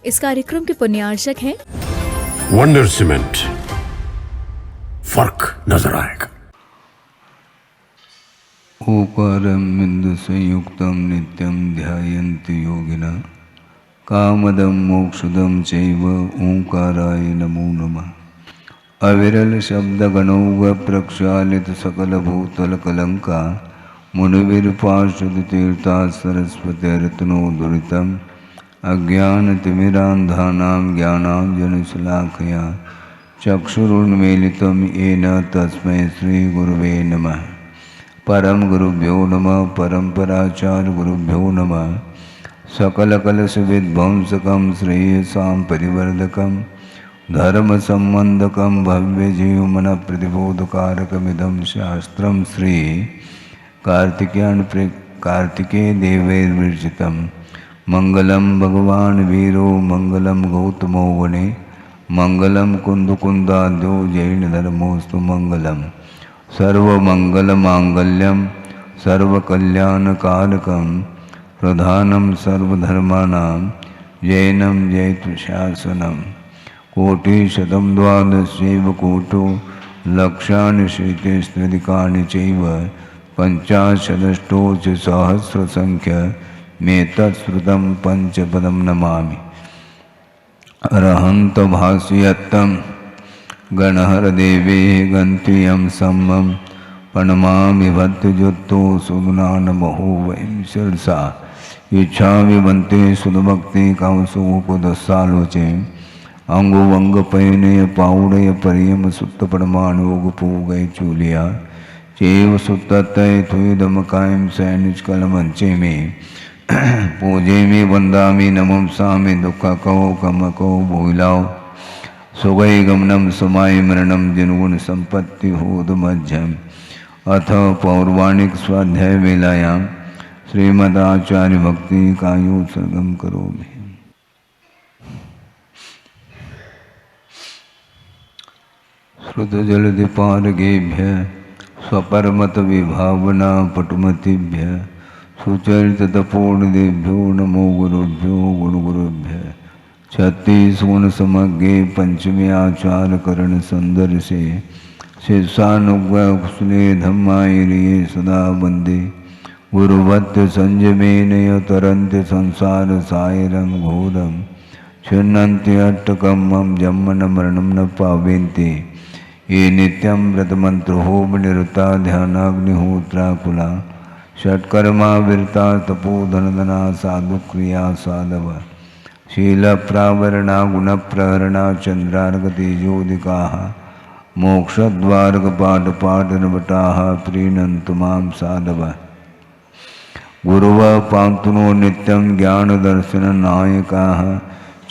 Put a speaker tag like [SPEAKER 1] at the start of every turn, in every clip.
[SPEAKER 1] इस कार्यक्रम के पुण्यार्चक हैं
[SPEAKER 2] वंडर सीमेंट। फर्क नजर आएगा।
[SPEAKER 3] ओकारं बिंदु संयुक्तं नित्यं ध्यायन्ति योगिनः कामदं मोक्षदं चैव ओंकाराय नमो नमः। अविरल शब्द गणौग प्रक्षालित सकल भूतल कलंका मुनिविर्पार्षद तीर्था सरस्वतीर्तनो दुरितम् अज्ञानतिमिरान्धानां ज्ञानाञ्जनशलाकया चक्षुरुन्मीलितं येन तस्मै श्रीगुरुवे नमः। परम गुरुभ्यो नमः। परम्पराचार्य गुरुभ्यो नमः। सकलकलशविध्वंसकं श्रेयसां परिवर्धकं धर्मसम्बन्धकं भव्यजीवमनप्रतिबोधकारकमिदं शास्त्रं श्री कार्तिकेय देवैर्विरचितं मंगलम भगवान वीरो मंगलम गौतमो वने मंगलम कुंदकुंदाद्यो जैन धर्मोस्तु मंगलम सर्वमंगलमांगल्यम सर्वकल्याणकारकं प्रधानं सर्वधर्माणां जैनं जयतुशासनं कोटिशतं द्वादशैव कोटो लक्षाणि श्रीतेस्त्रिकानि चैव पञ्चाशदष्टोच सहस्रसंख्य में तत्श्रुतं पंचपदं नमामि। अरहंत भाष्यत्तं गणहरदेवे गन्त्यं सम्मं प्रणमामि भक्तजुत्तो सुगुणानमहो वयं शिरसा इच्छामि वन्ते सुदभक्ति कामसोपदस्सालोचे अंगो वंग पयनय पाउडय परियम सुत्त परमाणोग पूगय चूलिया चेव सुत्तय थुदम कायम सैनिच कलमंचे में पूजे में वंदामि नमम सामि दुख कहो कम कहो भूलाओ सुगई गमनम समाय मरणम जिनगुण संपत्ति होद मध्यम। अथ पौर्वाणिक स्वाध्याय वेलायाम श्रीमदाचार्य भक्ति कायोत्सर्गम करोमि। श्रुतजलधिपारगेभ्य स्वपरमत विभावना पटुमतिभ्य सुचरितपूर्णदेभ्यो नमो गुरुभ्यो गुरुगुरुभ्य। 36 गुण समग्रे पंचमे आचार करण संदर से शिष्यानुग्रह कुशले धम्मायिरिये सदा वंदे गुरुवत्य संयमेन तरन्ति संसार सायरं घोरं छिन्नन्ति अट्टकं मम जन्मन मरणं न पावेन्ति ये नित्यं व्रतमन्त्रोहोम निरुता ध्यानाग्निहोत्राकुला षट्कर्मा विरता तपोधनधना साधुक्रिया साधव शील प्रावरणा गुणप्रहरणा चंद्रार्गतेजोदिकाः मोक्षद्वारकपाटपाटनवटाः प्रीणन्तु मां साधव। गुरुव पान्तुनो नित्यं ज्ञानदर्शननायकाः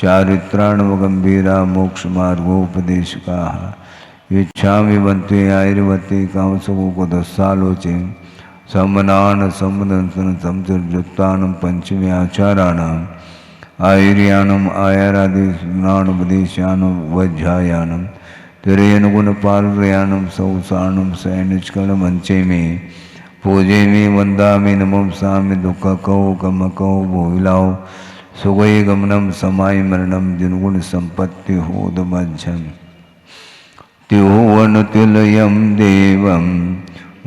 [SPEAKER 3] चारित्राणवगम्भीरा मोक्षमार्गोपदेशकाः इच्छामि वन्ते आयुर्वते कामसुकोदस्सालोचे सम्मनान सम्मदंसन संयुक्तानं पंचमे आचाराणाम् आयुर्यानम् आयारादिस्नानोपदेशानं वज्रायानं तिरयनुगुणपालयानं सौसानं सैनिचकलमंचे में पूजे में वंदामि नमो सामि दुख कहो कम कहो भोगिलाओ सुगई गमनम समाय मरणम जिनगुण संपत्ति होद मध्यम। त्योवनतिलयं देवं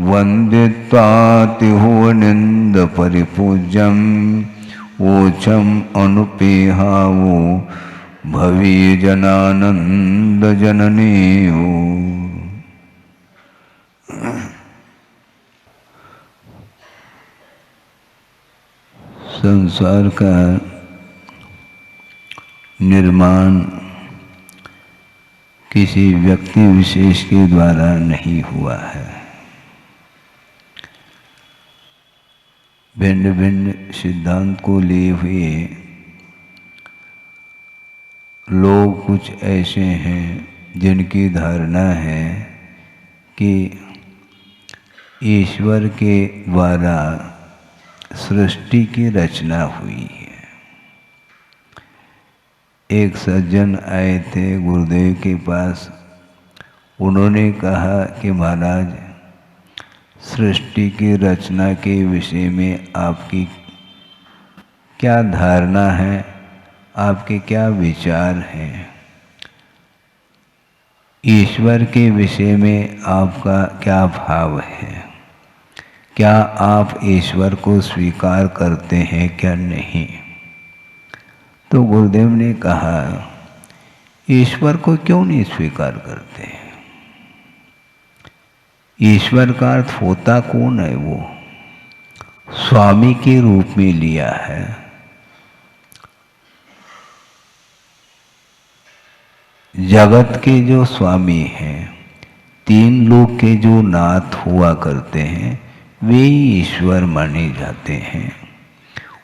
[SPEAKER 3] वंदित्वातिहुवनिंद परिपूज्यं ओछम अनुपेहावो भवी जनानंद जननीयो। संसार का निर्माण किसी व्यक्ति विशेष के द्वारा नहीं हुआ है। भिन्न भिन्न सिद्धांत को लिए हुए लोग कुछ ऐसे हैं जिनकी धारणा है कि ईश्वर के द्वारा सृष्टि की रचना हुई है। एक सज्जन आए थे गुरुदेव के पास। उन्होंने कहा कि महाराज सृष्टि की रचना के विषय में आपकी क्या धारणा है आपके क्या विचार हैं? ईश्वर के विषय में आपका क्या भाव है? क्या आप ईश्वर को स्वीकार करते हैं क्या नहीं? तो गुरुदेव ने कहा, ईश्वर को क्यों नहीं स्वीकार करते? ईश्वर का अर्थ होता कौन है? वो स्वामी के रूप में लिया है। जगत के जो स्वामी हैं, तीन लोक के जो नाथ हुआ करते हैं, वे ही ईश्वर माने जाते हैं।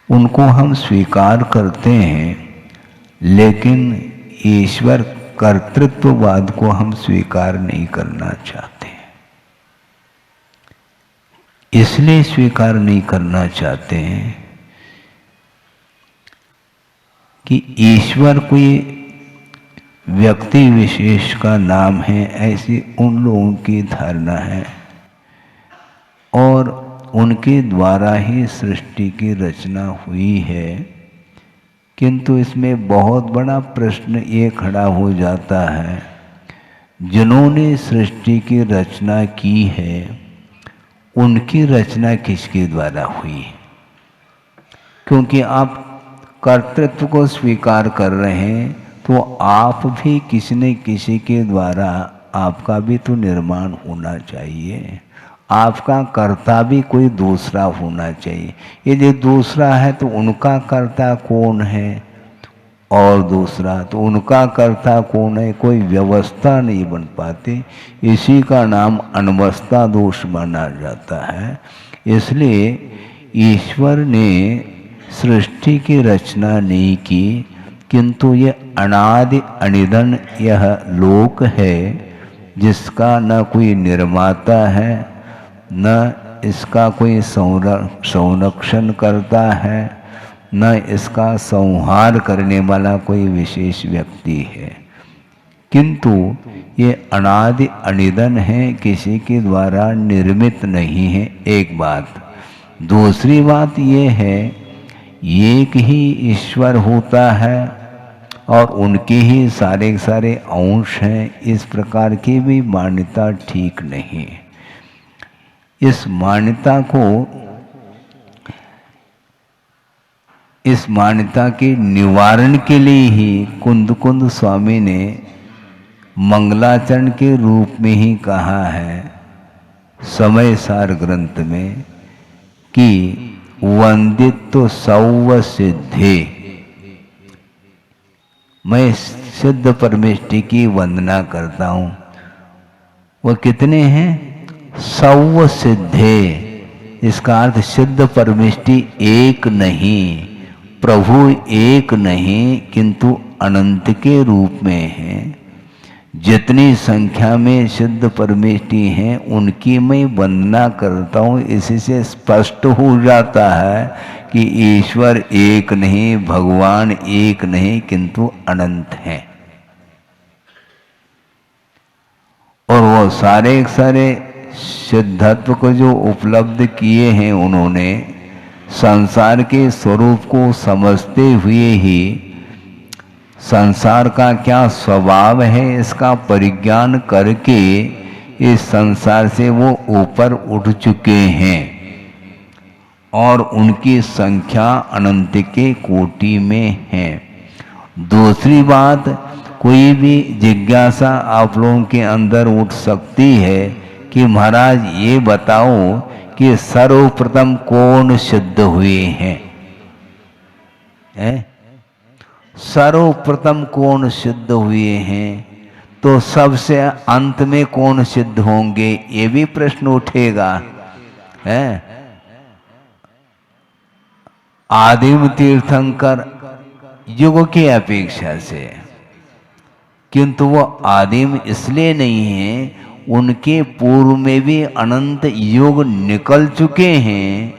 [SPEAKER 3] उनको हम स्वीकार करते हैं, लेकिन ईश्वर कर्तृत्ववाद को हम स्वीकार नहीं करना चाहते। इसलिए स्वीकार नहीं करना चाहते हैं कि ईश्वर कोई व्यक्ति विशेष का नाम है, ऐसी उन लोगों की धारणा है, और उनके द्वारा ही सृष्टि की रचना हुई है। किंतु इसमें बहुत बड़ा प्रश्न ये खड़ा हो जाता है, जिन्होंने सृष्टि की रचना की है, उनकी रचना किसके द्वारा हुई? क्योंकि आप कर्तृत्व को स्वीकार कर रहे हैं, तो आप भी किसी न किसी के द्वारा आपका भी तो निर्माण होना चाहिए। आपका कर्ता भी कोई दूसरा होना चाहिए। यदि दूसरा है तो उनका कर्ता कौन है? और दूसरा तो उनका कर्ता कौन है? कोई व्यवस्था नहीं बन पाती। इसी का नाम अनवस्था दोष माना जाता है। इसलिए ईश्वर ने सृष्टि की रचना नहीं की, किंतु ये अनादि अनिधन यह लोक है, जिसका न कोई निर्माता है, न इसका कोई संरक्षण करता है, न इसका संहार करने वाला कोई विशेष व्यक्ति है। किंतु ये अनादि अनिधन है, किसी के द्वारा निर्मित नहीं है, एक बात। दूसरी बात ये है, एक ही ईश्वर होता है और उनके ही सारे सारे अंश हैं। इस प्रकार की भी मान्यता ठीक नहीं। इस मान्यता के निवारण के लिए ही कुंद स्वामी ने मंगलाचरण के रूप में ही कहा है समय सार ग्रंथ में कि वंदित्व सौव सिद्धे, मैं सिद्ध परमेष्टि की वंदना करता हूँ। वो कितने हैं? सौव सिद्धे। इसका अर्थ सिद्ध परमेष्टि एक नहीं, प्रभु एक नहीं, किंतु अनंत के रूप में है। जितनी संख्या में सिद्ध परमेष्टि हैं, उनकी मैं वंदना करता हूँ। इसी से स्पष्ट हो जाता है कि ईश्वर एक नहीं, भगवान एक नहीं, किंतु अनंत हैं। और वो सारे सिद्धत्व को जो उपलब्ध किए हैं, उन्होंने संसार के स्वरूप को समझते हुए ही संसार का क्या स्वभाव है इसका परिज्ञान करके इस संसार से वो ऊपर उठ चुके हैं, और उनकी संख्या अनंत के कोटि में है। दूसरी बात, कोई भी जिज्ञासा आप लोगों के अंदर उठ सकती है कि महाराज ये बताओ कि सर्वप्रथम कौन सिद्ध हुए हैं? सर्वप्रथम कौन सिद्ध हुए हैं? तो सबसे अंत में कौन सिद्ध होंगे? ये भी प्रश्न उठेगा। आदिम तीर्थंकर युग की अपेक्षा से, किंतु वो आदिम इसलिए नहीं है, उनके पूर्व में भी अनंत युग निकल चुके हैं।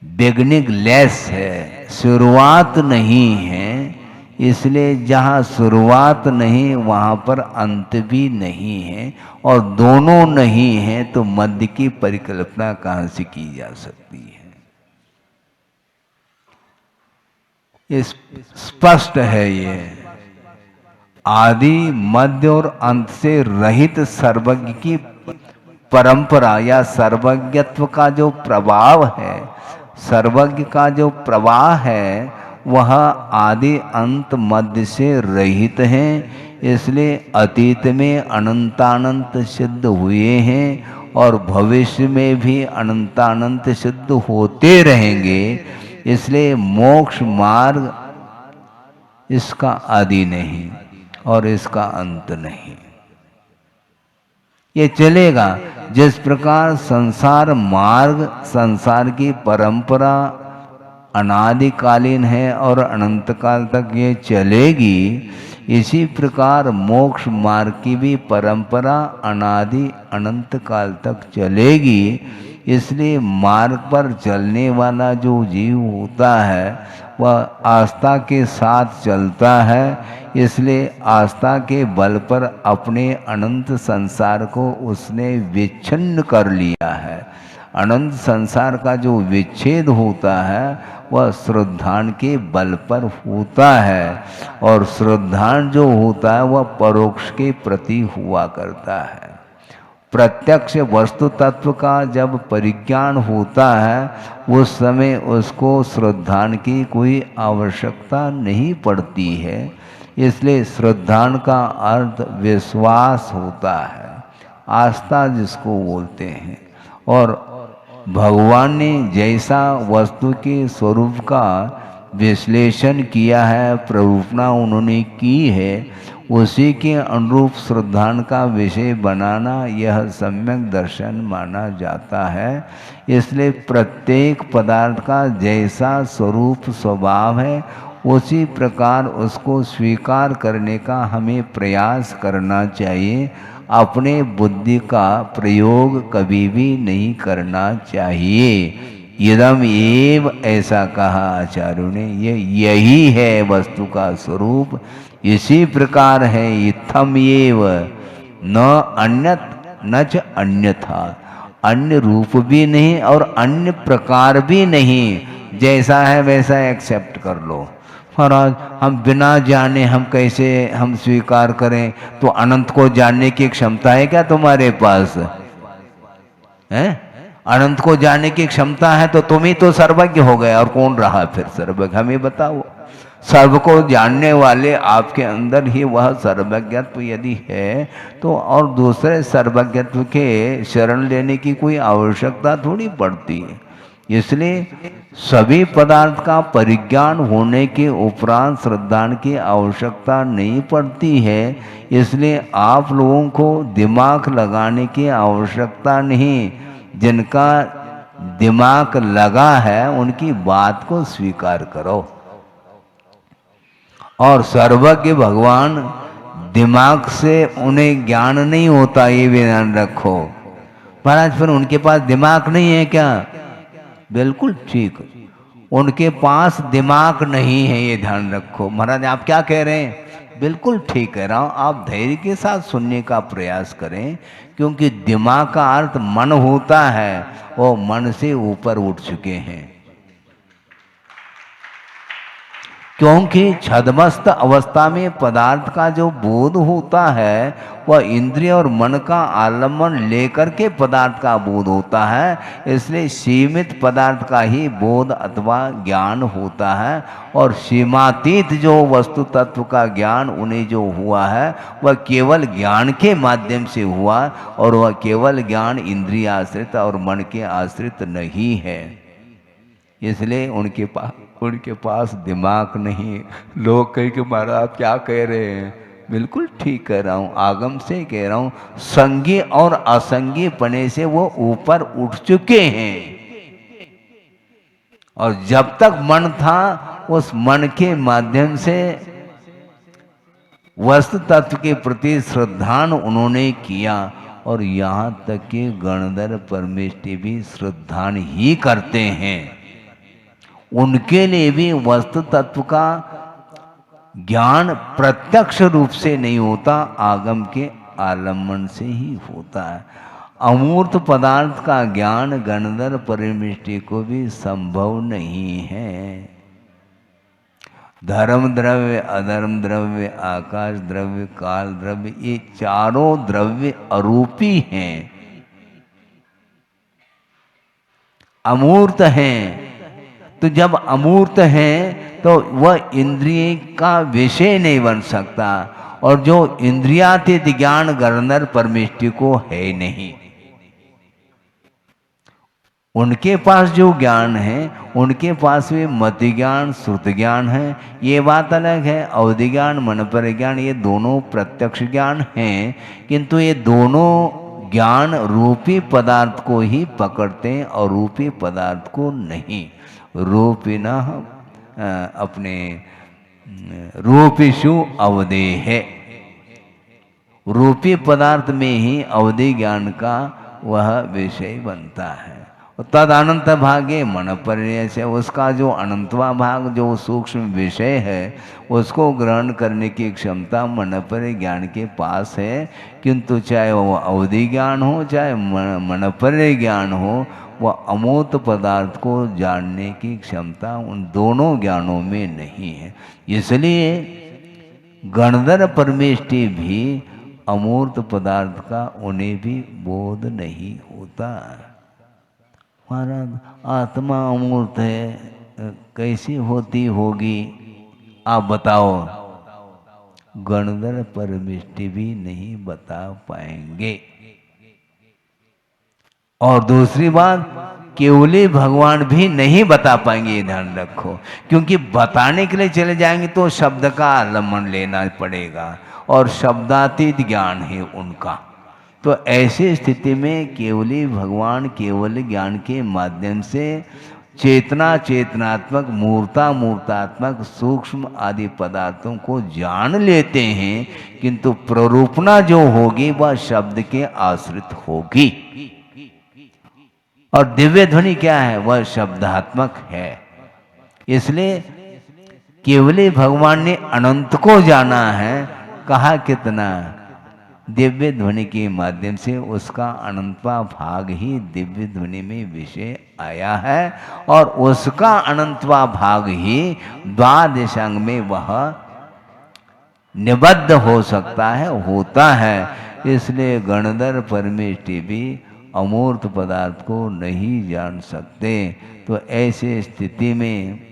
[SPEAKER 3] बिगनिंग लेस है, शुरुआत नहीं है। इसलिए जहाँ शुरुआत नहीं वहाँ पर अंत भी नहीं है, और दोनों नहीं है तो मध्य की परिकल्पना कहाँ से की जा सकती है? ये स्पष्ट है। ये आदि मध्य और अंत से रहित सर्वज्ञ की परंपरा या सर्वज्ञत्व का जो प्रभाव है, सर्वज्ञ का जो प्रवाह है, वह आदि अंत मध्य से रहित है। इसलिए अतीत में अनंतानंत सिद्ध हुए हैं और भविष्य में भी अनंतानंत सिद्ध होते रहेंगे। इसलिए मोक्ष मार्ग इसका आदि नहीं और इसका अंत नहीं, ये चलेगा। जिस प्रकार संसार मार्ग, संसार की परंपरा अनादिकालीन है और अनंत काल तक ये चलेगी, इसी प्रकार मोक्ष मार्ग की भी परंपरा अनादि अनंत काल तक चलेगी। इसलिए मार्ग पर चलने वाला जो जीव होता है वह आस्था के साथ चलता है। इसलिए आस्था के बल पर अपने अनंत संसार को उसने विच्छिन्न कर लिया है। अनंत संसार का जो विच्छेद होता है वह श्रद्धान के बल पर होता है, और श्रद्धान जो होता है वह परोक्ष के प्रति हुआ करता है। प्रत्यक्ष वस्तु तत्व का जब परिज्ञान होता है उस समय उसको श्रद्धान की कोई आवश्यकता नहीं पड़ती है। इसलिए श्रद्धान का अर्थ विश्वास होता है, आस्था जिसको बोलते हैं। और भगवान ने जैसा वस्तु के स्वरूप का विश्लेषण किया है, प्ररूपणा उन्होंने की है, उसी के अनुरूप श्रद्धान का विषय बनाना यह सम्यक दर्शन माना जाता है। इसलिए प्रत्येक पदार्थ का जैसा स्वरूप स्वभाव है उसी प्रकार उसको स्वीकार करने का हमें प्रयास करना चाहिए। अपने बुद्धि का प्रयोग कभी भी नहीं करना चाहिए। इदम एव ऐसा कहा आचार्यों ने, यही है वस्तु का स्वरूप, इसी प्रकार है। इत्थम एव न अन्यत न च अन्यथा, अन्य रूप भी नहीं और अन्य प्रकार भी नहीं, जैसा है वैसा एक्सेप्ट कर लो। महाराज हम बिना जाने हम कैसे हम स्वीकार करें? तो अनंत को जानने की क्षमता है क्या तुम्हारे पास? है अनंत को जानने की क्षमता है तो तुम ही तो सर्वज्ञ हो गए, और कौन रहा फिर सर्वज्ञ? हमें बताओ। सर्व को जानने वाले आपके अंदर ही वह सर्वज्ञत्व यदि है तो और दूसरे सर्वज्ञत्व के शरण लेने की कोई आवश्यकता थोड़ी पड़ती है। इसलिए सभी पदार्थ का परिज्ञान होने के उपरांत श्रद्धान की आवश्यकता नहीं पड़ती है। इसलिए आप लोगों को दिमाग लगाने की आवश्यकता नहीं। जिनका दिमाग लगा है उनकी बात को स्वीकार करो। और सर्वज्ञ भगवान दिमाग से उन्हें ज्ञान नहीं होता, ये भी ध्यान रखो। महाराज फिर उनके पास दिमाग नहीं है क्या? बिल्कुल ठीक, उनके पास दिमाग नहीं है, ये ध्यान रखो। महाराज आप क्या कह रहे हैं? बिल्कुल ठीक कह रहा हूँ। आप धैर्य के साथ सुनने का प्रयास करें, क्योंकि दिमाग का अर्थ मन होता है, वो मन से ऊपर उठ चुके हैं। क्योंकि छद्मस्त अवस्था में पदार्थ का जो बोध होता है वह इंद्रिय और मन का आलम्बन लेकर के पदार्थ का बोध होता है। इसलिए सीमित पदार्थ का ही बोध अथवा ज्ञान होता है, और सीमातीत जो वस्तु तत्व का ज्ञान उन्हें जो हुआ है वह केवल ज्ञान के माध्यम से हुआ, और वह केवल ज्ञान इंद्रिय आश्रित और मन के आश्रित नहीं है। इसलिए उनके पास दिमाग नहीं। लोग कहे कि महाराज आप क्या कह रहे हैं? बिल्कुल ठीक कह रहा हूँ, आगम से कह रहा हूँ। संगी और असंगी पने से वो ऊपर उठ चुके हैं, और जब तक मन था उस मन के माध्यम से वस्तु तत्व के प्रति श्रद्धान उन्होंने किया। और यहाँ तक कि गणधर परमेष्टि भी श्रद्धान ही करते हैं। उनके लिए भी वस्तु तत्व का ज्ञान प्रत्यक्ष रूप से नहीं होता, आगम के आलम्बन से ही होता है। अमूर्त पदार्थ का ज्ञान गणधर परमेष्टि को भी संभव नहीं है। धर्म द्रव्य, अधर्म द्रव्य, आकाश द्रव्य, काल द्रव्य, ये चारों द्रव्य अरूपी हैं, अमूर्त हैं। तो जब अमूर्त हैं तो वह इंद्रिय का विषय नहीं बन सकता, और जो इंद्रियातीत ज्ञान गणधर परमेष्टि को है नहीं। उनके पास जो ज्ञान है, उनके पास भी मत ज्ञान, श्रुत ज्ञान है, ये बात अलग है। अवधि ज्ञान, मन पर ज्ञान, ये दोनों प्रत्यक्ष ज्ञान हैं, किंतु ये दोनों ज्ञान रूपी पदार्थ को ही पकड़ते हैं और रूपी पदार्थ को नहीं। रूपिना अपने रूपिषु अवधे है, रूपी पदार्थ में ही अवधि ज्ञान का वह विषय बनता है। तद अनंत भागे मन पर्यय से, उसका जो अनंतवा भाग, जो सूक्ष्म विषय है, उसको ग्रहण करने की क्षमता मन पर ज्ञान के पास है। किंतु चाहे वो अवधि ज्ञान हो, चाहे मन पर ज्ञान हो, वह अमूर्त पदार्थ को जानने की क्षमता उन दोनों ज्ञानों में नहीं है। इसलिए गणधर परमेष्टि भी अमूर्त पदार्थ का उन्हें भी बोध नहीं होता। महाराज, आत्मा अमूर्त है, कैसी होती होगी आप बताओ? गणधर परमेष्टि भी नहीं बता पाएंगे। और दूसरी बात, केवली भगवान भी नहीं बता पाएंगे, ये ध्यान रखो। क्योंकि बताने के लिए चले जाएंगे तो शब्द का आलम्बन लेना पड़ेगा, और शब्दातीत ज्ञान है उनका। तो ऐसी स्थिति में केवली भगवान केवल ज्ञान के माध्यम से चेतना, चेतनात्मक, मूर्ता, मूर्तात्मक, सूक्ष्म आदि पदार्थों को जान लेते हैं, किंतु प्ररूपणा जो होगी वह शब्द के आश्रित होगी। और दिव्य ध्वनि क्या है? वह शब्दात्मक है। इसलिए केवली भगवान ने अनंत को जाना है। कहा कितना? दिव्य ध्वनि के माध्यम से उसका अनंतवा भाग ही दिव्य ध्वनि में विषय आया है, और उसका अनंतवा भाग ही द्वादशांग में वह निबद्ध हो सकता है, होता है। इसलिए गणधर परमेष्टि भी अमूर्त पदार्थ को नहीं जान सकते। तो ऐसे स्थिति में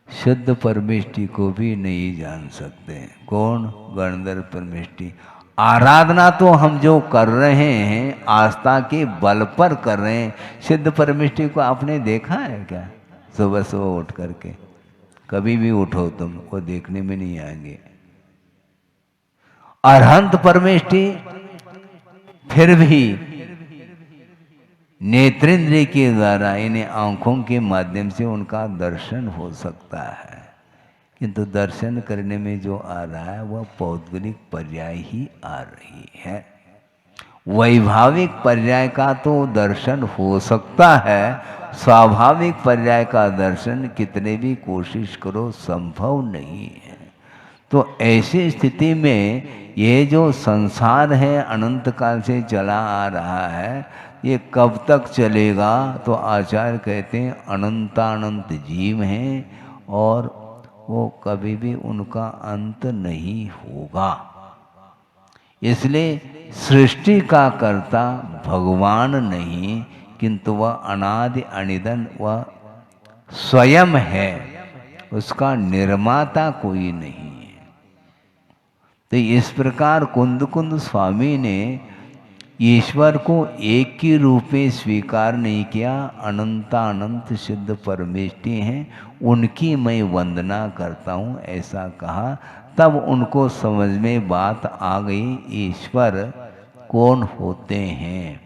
[SPEAKER 3] शुद्ध परमेष्टि को भी नहीं जान सकते। कौन? गणधर परमेष्टि। आराधना तो हम जो कर रहे हैं आस्था के बल पर कर रहे हैं। सिद्ध परमेष्टि को आपने देखा है क्या? सुबह सुबह उठ करके कभी भी उठो तुम, वो देखने में नहीं आएंगे। अरहंत परमेष्टि फिर भी नेत्रेंद्रिय के द्वारा, इन्हें आंखों के माध्यम से उनका दर्शन हो सकता है, किंतु दर्शन करने में जो आ रहा है वह पौद्गलिक पर्याय ही आ रही है। वैभाविक पर्याय का तो दर्शन हो सकता है, स्वाभाविक पर्याय का दर्शन कितने भी कोशिश करो संभव नहीं है। तो ऐसी स्थिति में ये जो संसार है अनंत काल से चला आ रहा है, ये कब तक चलेगा? तो आचार्य कहते हैं अनंतानंत जीव हैं, और वो कभी भी उनका अंत नहीं होगा। इसलिए सृष्टि का कर्ता भगवान नहीं, किंतु वह अनादि अनिधन, वह स्वयं है, उसका निर्माता कोई नहीं है। तो इस प्रकार कुंद कुंद स्वामी ने ईश्वर को एक के रूप में स्वीकार नहीं किया। अनंतानंत सिद्ध परमेष्टि हैं, उनकी मैं वंदना करता हूँ, ऐसा कहा। तब उनको समझ में बात आ गई ईश्वर कौन होते हैं।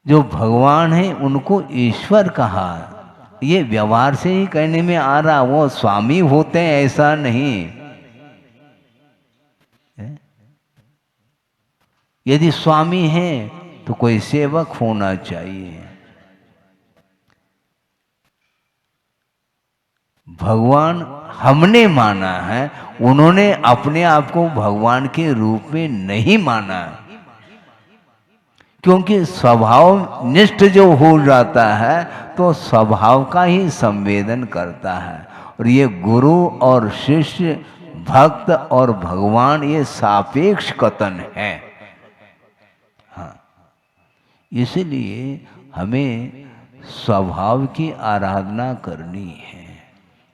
[SPEAKER 3] जो भगवान है उनको ईश्वर कहा, ये व्यवहार से ही कहने में आ रहा। वो स्वामी होते हैं ऐसा नहीं। यदि स्वामी है तो कोई सेवक होना चाहिए। भगवान हमने माना है, उन्होंने अपने आप को भगवान के रूप में नहीं माना, क्योंकि स्वभाव निष्ठ जो हो जाता है तो स्वभाव का ही संवेदन करता है। और ये गुरु और शिष्य, भक्त और भगवान, ये सापेक्ष कथन है। हाँ, इसलिए हमें स्वभाव की आराधना करनी है।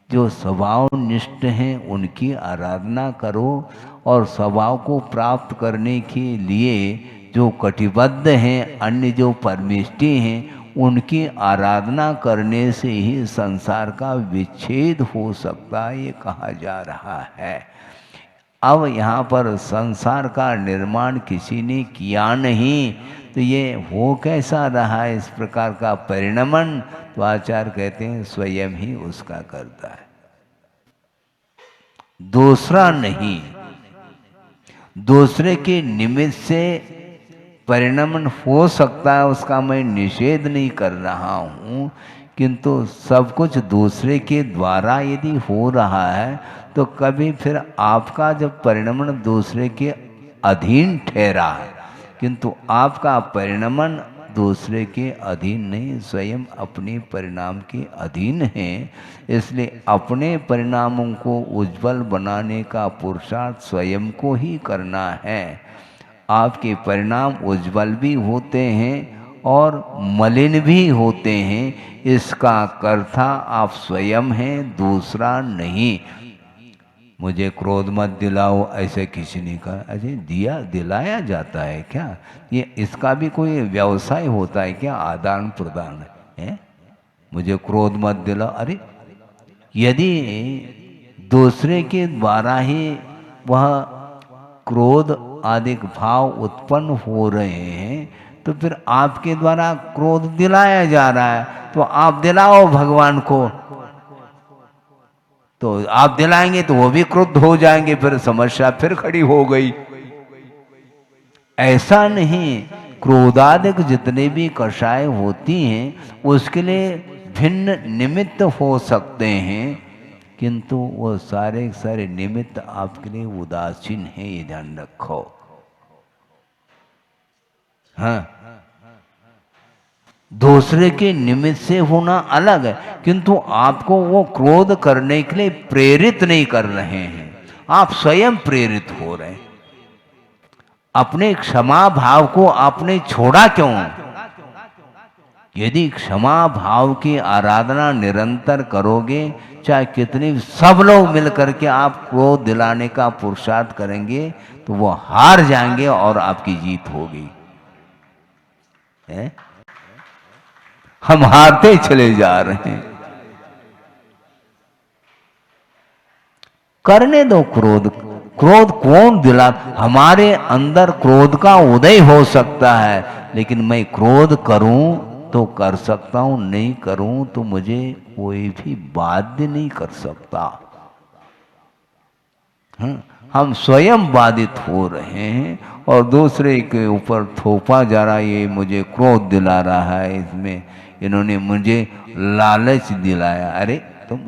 [SPEAKER 3] जो स्वभाव निष्ठ हैं उनकी आराधना करो, और स्वभाव को प्राप्त करने के लिए जो कटिबद्ध हैं, अन्य जो परमिष्टि हैं, उनकी आराधना करने से ही संसार का विच्छेद हो सकता है, ये कहा जा रहा है। अब यहाँ पर संसार का निर्माण किसी ने किया नहीं, तो ये हो कैसा रहा है इस प्रकार का परिणमन? तो आचार्य कहते हैं स्वयं ही उसका करता है, दूसरा नहीं। दूसरे के निमित्त से परिणमन हो सकता है, उसका मैं निषेध नहीं कर रहा हूँ, किंतु सब कुछ दूसरे के द्वारा यदि हो रहा है तो कभी फिर आपका जब परिणमन दूसरे के अधीन ठहरा है, किंतु आपका परिणमन दूसरे के अधीन नहीं, स्वयं अपने परिणाम के अधीन हैं। इसलिए अपने परिणामों को उज्जवल बनाने का पुरुषार्थ स्वयं को ही करना है। आपके परिणाम उज्जवल भी होते हैं और मलिन भी होते हैं, इसका कर्ता आप स्वयं हैं, दूसरा नहीं। मुझे क्रोध मत दिलाओ ऐसे किसी ने कहा, अरे दिलाया जाता है क्या? ये इसका भी कोई व्यवसाय होता है क्या? आदान प्रदान है? मुझे क्रोध मत दिलाओ। अरे यदि दूसरे के द्वारा ही वह क्रोध आदि भाव उत्पन्न हो रहे हैं, तो फिर आपके द्वारा क्रोध दिलाया जा रहा है, तो आप दिलाओ भगवान को। तो आप दिलाएंगे तो वो भी क्रुद्ध हो जाएंगे, फिर समस्या फिर खड़ी हो गई। ऐसा नहीं, क्रोधादिक जितने भी कषाय होती हैं उसके लिए भिन्न निमित्त हो सकते हैं, किंतु वो सारे सारे निमित्त आपके लिए उदासीन है, ये ध्यान रखो। हाँ, दूसरे के निमित्त से होना अलग है, किंतु आपको वो क्रोध करने के लिए प्रेरित नहीं कर रहे हैं, आप स्वयं प्रेरित हो रहे हैं। अपने क्षमा भाव को आपने छोड़ा क्यों? यदि क्षमा भाव की आराधना निरंतर करोगे, चाहे कितनी सब लोग मिलकर के आप क्रोध दिलाने का पुरुषार्थ करेंगे, तो वो हार जाएंगे और आपकी जीत होगी। हम हारते चले जा रहे हैं। करने दो क्रोध। क्रोध कौन दिला? हमारे अंदर क्रोध का उदय हो सकता है, लेकिन मैं क्रोध करूं तो कर सकता हूं, नहीं करूं तो मुझे कोई भी बाध्य नहीं कर सकता। हम स्वयं बाधित हो रहे हैं और दूसरे के ऊपर थोपा जा रहा है, ये मुझे क्रोध दिला रहा है, इसमें इन्होंने मुझे लालच दिलाया। अरे तुम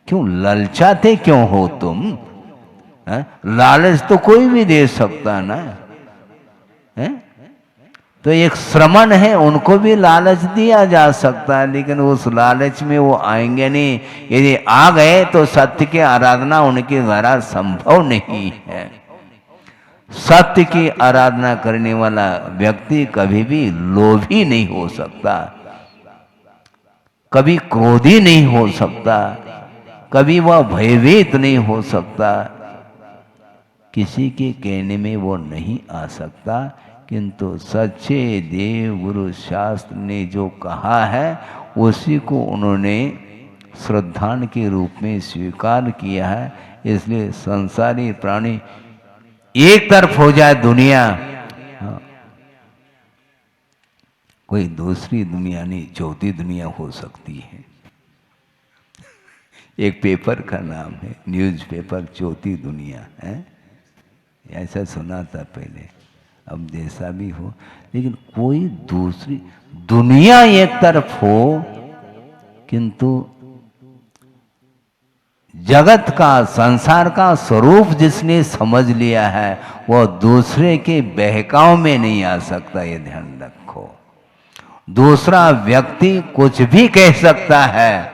[SPEAKER 3] क्यों ललचाते क्यों हो तुम? लालच तो कोई भी दे सकता ना है? तो एक श्रमण है, उनको भी लालच दिया जा सकता है, लेकिन उस लालच में वो आएंगे नहीं। यदि आ गए तो सत्य की आराधना उनके द्वारा संभव नहीं है। सत्य की आराधना करने वाला व्यक्ति कभी भी लोभी नहीं हो सकता, कभी क्रोधी नहीं हो सकता, कभी वह भयभीत नहीं हो सकता, किसी के कहने में वो नहीं आ सकता। किंतु सच्चे देव गुरु शास्त्र ने जो कहा है उसी को उन्होंने श्रद्धान के रूप में स्वीकार किया है। इसलिए संसारी प्राणी एक तरफ हो जाए दुनिया, कोई दूसरी दुनिया नहीं, चौथी दुनिया हो सकती है। एक पेपर का नाम है न्यूज़पेपर चौथी दुनिया है, ऐसा सुना था पहले, अब जैसा भी हो, लेकिन कोई दूसरी दुनिया एक तरफ हो, किंतु जगत का, संसार का स्वरूप जिसने समझ लिया है वह दूसरे के बहकाव में नहीं आ सकता, ये ध्यान रखो। दूसरा व्यक्ति कुछ भी कह सकता है,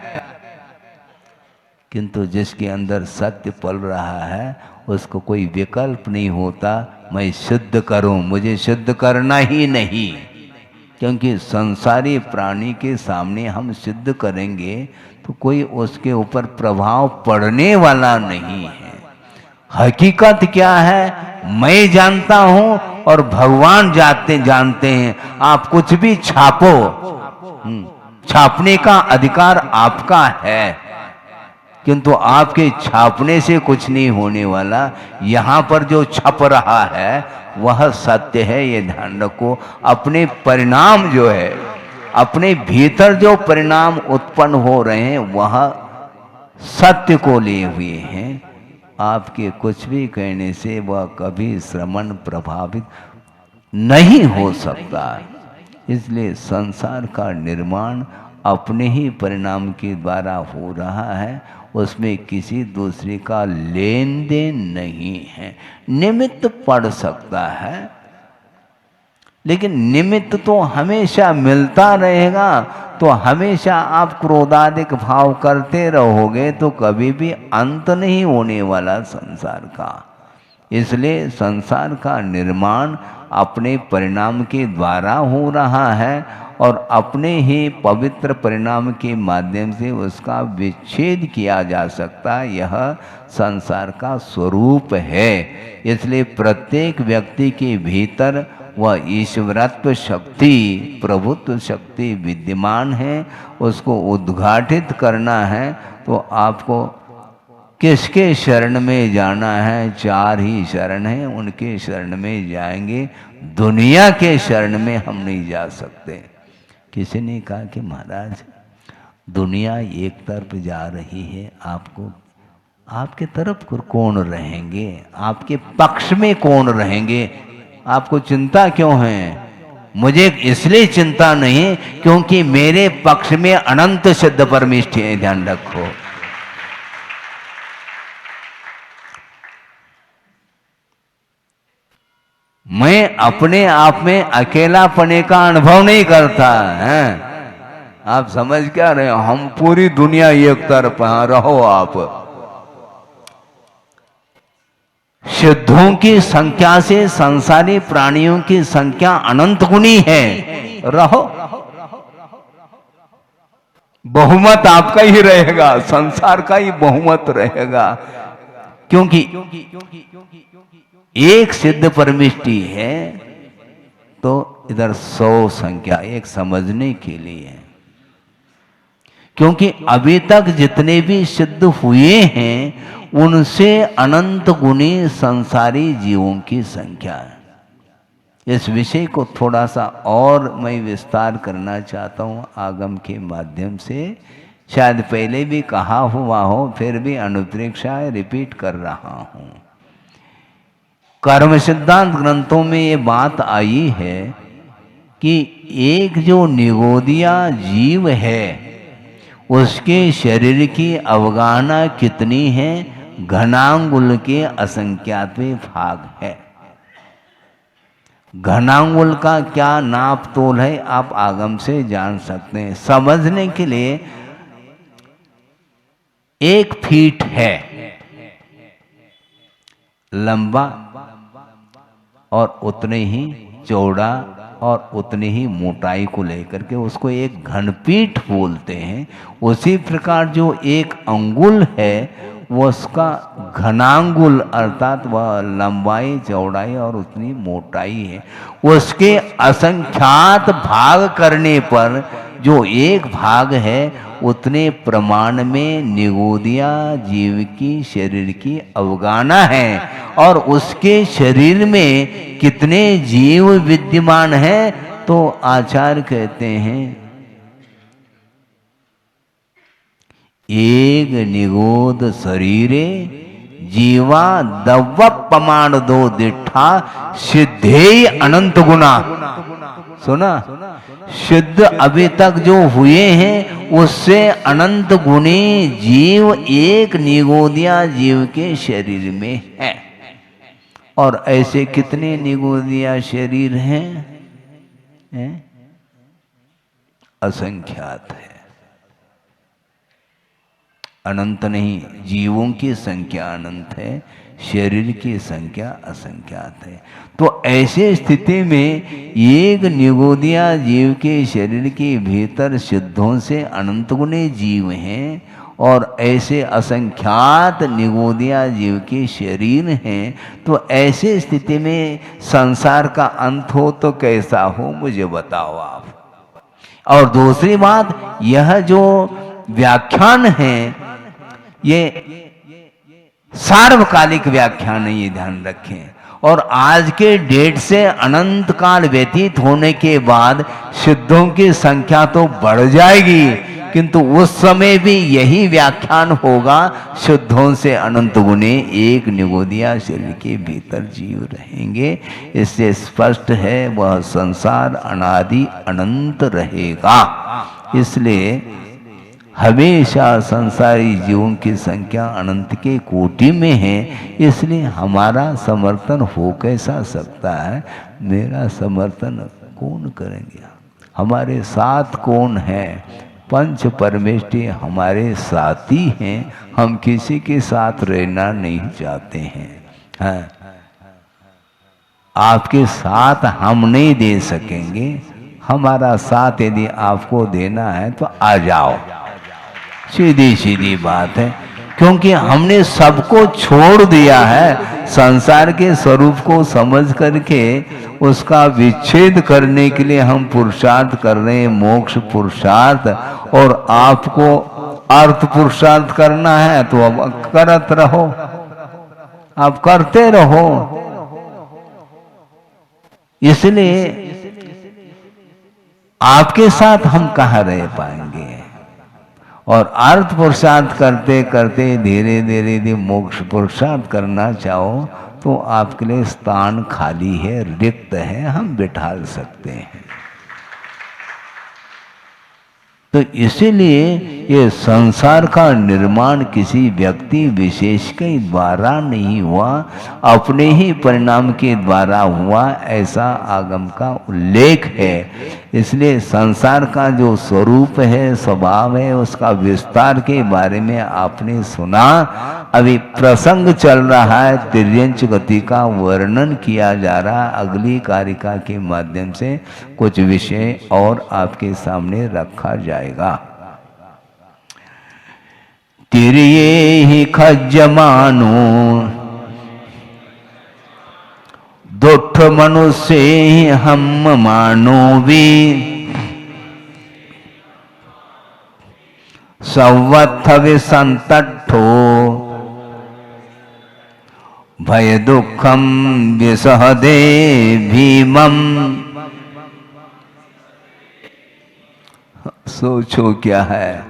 [SPEAKER 3] किंतु जिसके अंदर सत्य पल रहा है उसको कोई विकल्प नहीं होता मैं शुद्ध करूं, मुझे शुद्ध करना ही नहीं। क्योंकि संसारी प्राणी के सामने हम शुद्ध करेंगे तो कोई उसके ऊपर प्रभाव पड़ने वाला नहीं है। हकीकत क्या है मैं जानता हूं और भगवान जानते हैं। आप कुछ भी छापो, छापने का अधिकार आपका है, किंतु आपके छापने से कुछ नहीं होने वाला। यहां पर जो छप रहा है वह सत्य है, ये ध्यान रखो। अपने परिणाम जो है, अपने भीतर जो परिणाम उत्पन्न हो रहे हैं वह सत्य को लिए हुए हैं। आपके कुछ भी कहने से वह कभी श्रवण प्रभावित नहीं हो सकता। इसलिए संसार का निर्माण अपने ही परिणाम के द्वारा हो रहा है, उसमें किसी दूसरे का लेन देन नहीं है। निमित्त पड़ सकता है, लेकिन निमित्त तो हमेशा मिलता रहेगा। तो हमेशा आप क्रोधाधिक भाव करते रहोगे तो कभी भी अंत नहीं होने वाला संसार का। इसलिए संसार का निर्माण अपने परिणाम के द्वारा हो रहा है और अपने ही पवित्र परिणाम के माध्यम से उसका विच्छेद किया जा सकता। यह संसार का स्वरूप है। इसलिए प्रत्येक व्यक्ति के भीतर वह ईश्वरत्व शक्ति, प्रभुत्व शक्ति विद्यमान है। उसको उद्घाटित करना है तो आपको किसके शरण में जाना है? चार ही शरण हैं, उनके शरण में जाएंगे। दुनिया के शरण में हम नहीं जा सकते। किसी ने कहा कि महाराज दुनिया एक तरफ जा रही है, आपको आपके तरफ कौन रहेंगे? आपके पक्ष में कौन रहेंगे? आपको चिंता क्यों है? मुझे इसलिए चिंता नहीं क्योंकि मेरे पक्ष में अनंत सिद्ध परमेष्ठी है। ध्यान रखो। मैं अपने आप में अकेलापने का अनुभव नहीं करता है। आप समझ क्या रहे हो? हम पूरी दुनिया एक तरफ रहो। आप सिद्धों की संख्या से संसारी प्राणियों की संख्या अनंत गुनी है। रहो, बहुमत आपका ही रहेगा, संसार का ही बहुमत रहेगा। क्योंकि एक सिद्ध परमेष्ठी है तो इधर 100 संख्या एक समझने के लिए है। क्योंकि अभी तक जितने भी सिद्ध हुए हैं उनसे अनंत गुनी संसारी जीवों की संख्या है। इस विषय को थोड़ा सा और मैं विस्तार करना चाहता हूँ आगम के माध्यम से। शायद पहले भी कहा हुआ हो, फिर भी अनुप्रेक्षा रिपीट कर रहा हूँ। कर्म सिद्धांत ग्रंथों में ये बात आई है कि एक जो निगोदिया जीव है उसके शरीर की अवगाहना कितनी है? घनांगुल के असंख्यात्वे भाग है। घनांगुल का क्या नाप तोल है आप आगम से जान सकते हैं। समझने के लिए 1 फीट है लंबा और उतने ही चौड़ा और उतनी ही मोटाई को लेकर के उसको एक घनपीठ बोलते हैं। उसी प्रकार जो 1 अंगुल है वो उसका घनांगुल अर्थात वह लंबाई चौड़ाई और उतनी मोटाई है। उसके असंख्यात भाग करने पर जो 1 भाग है उतने प्रमाण में निगोदिया जीव की शरीर की अवगाहना है। और उसके शरीर में कितने जीव विद्यमान है तो आचार्य कहते हैं एक निगोद शरीरे जीवा दव्व प्रमाण दो दिठा सिद्धे अनंत गुना। सुना? शुद्ध अभी तक जो हुए हैं उससे अनंत गुणी जीव एक निगोदिया जीव के शरीर में है। और ऐसे कितने निगोदिया शरीर हैं? असंख्यात है। अनंत नहीं, जीवों की संख्या अनंत है, शरीर की संख्या असंख्यात है। तो ऐसे स्थिति में एक निगोदिया जीव के शरीर के भीतर सिद्धों से अनंत गुणे जीव हैं और ऐसे असंख्यात निगोदिया जीव के शरीर हैं। तो ऐसे स्थिति में संसार का अंत हो तो कैसा हो, मुझे बताओ आप। और दूसरी बात, यह जो व्याख्यान है ये सार्वकालिक व्याख्यान है, ये ध्यान रखें। और आज के डेट से अनंत काल व्यतीत होने के बाद सिद्धों की संख्या तो बढ़ जाएगी, किंतु उस समय भी यही व्याख्यान होगा, शुद्धों से अनंत गुणे एक निगोदिया शरीर के भीतर जीव रहेंगे। इससे स्पष्ट है वह संसार अनादि अनंत रहेगा। इसलिए हमेशा संसारी जीवों की संख्या अनंत के कोटि में है। इसलिए हमारा समर्थन हो कैसा सकता है? मेरा समर्थन कौन करेंगे? हमारे साथ कौन है? पंच परमेष्टि हमारे साथी हैं। हम किसी के साथ रहना नहीं चाहते हैं। हाँ, आपके साथ हम नहीं दे सकेंगे। हमारा साथ यदि आपको देना है तो आ जाओ, सीधी सीधी बात है। क्योंकि हमने सबको छोड़ दिया है। संसार के स्वरूप को समझ करके उसका विच्छेद करने के लिए हम पुरुषार्थ कर रहे हैं, मोक्ष पुरुषार्थ। और आपको अर्थ पुरुषार्थ करना है तो अब करत रहो, आप करते रहो। इसलिए आपके साथ हम कहाँ रह पाएंगे? और अर्थ पुरुषार्थ करते करते धीरे धीरे यदि मोक्ष पुरुषार्थ करना चाहो तो आपके लिए स्थान खाली है, रिक्त है, हम बिठा सकते हैं। तो इसीलिए ये संसार का निर्माण किसी व्यक्ति विशेष के द्वारा नहीं हुआ, अपने ही परिणाम के द्वारा हुआ, ऐसा आगम का उल्लेख है। इसलिए संसार का जो स्वरूप है, स्वभाव है, उसका विस्तार के बारे में आपने सुना। अभी प्रसंग चल रहा है, तिर्यंच गति का वर्णन किया जा रहा है। अगली कारिका के माध्यम से कुछ विषय और आपके सामने रखा जाएगा। तिर्ये ही खज्जमानो दुष्ट मनुष्य हम मानो भी सवत्थ विसंतठो भय दुखम विसहदे भीमम। सोचो क्या है,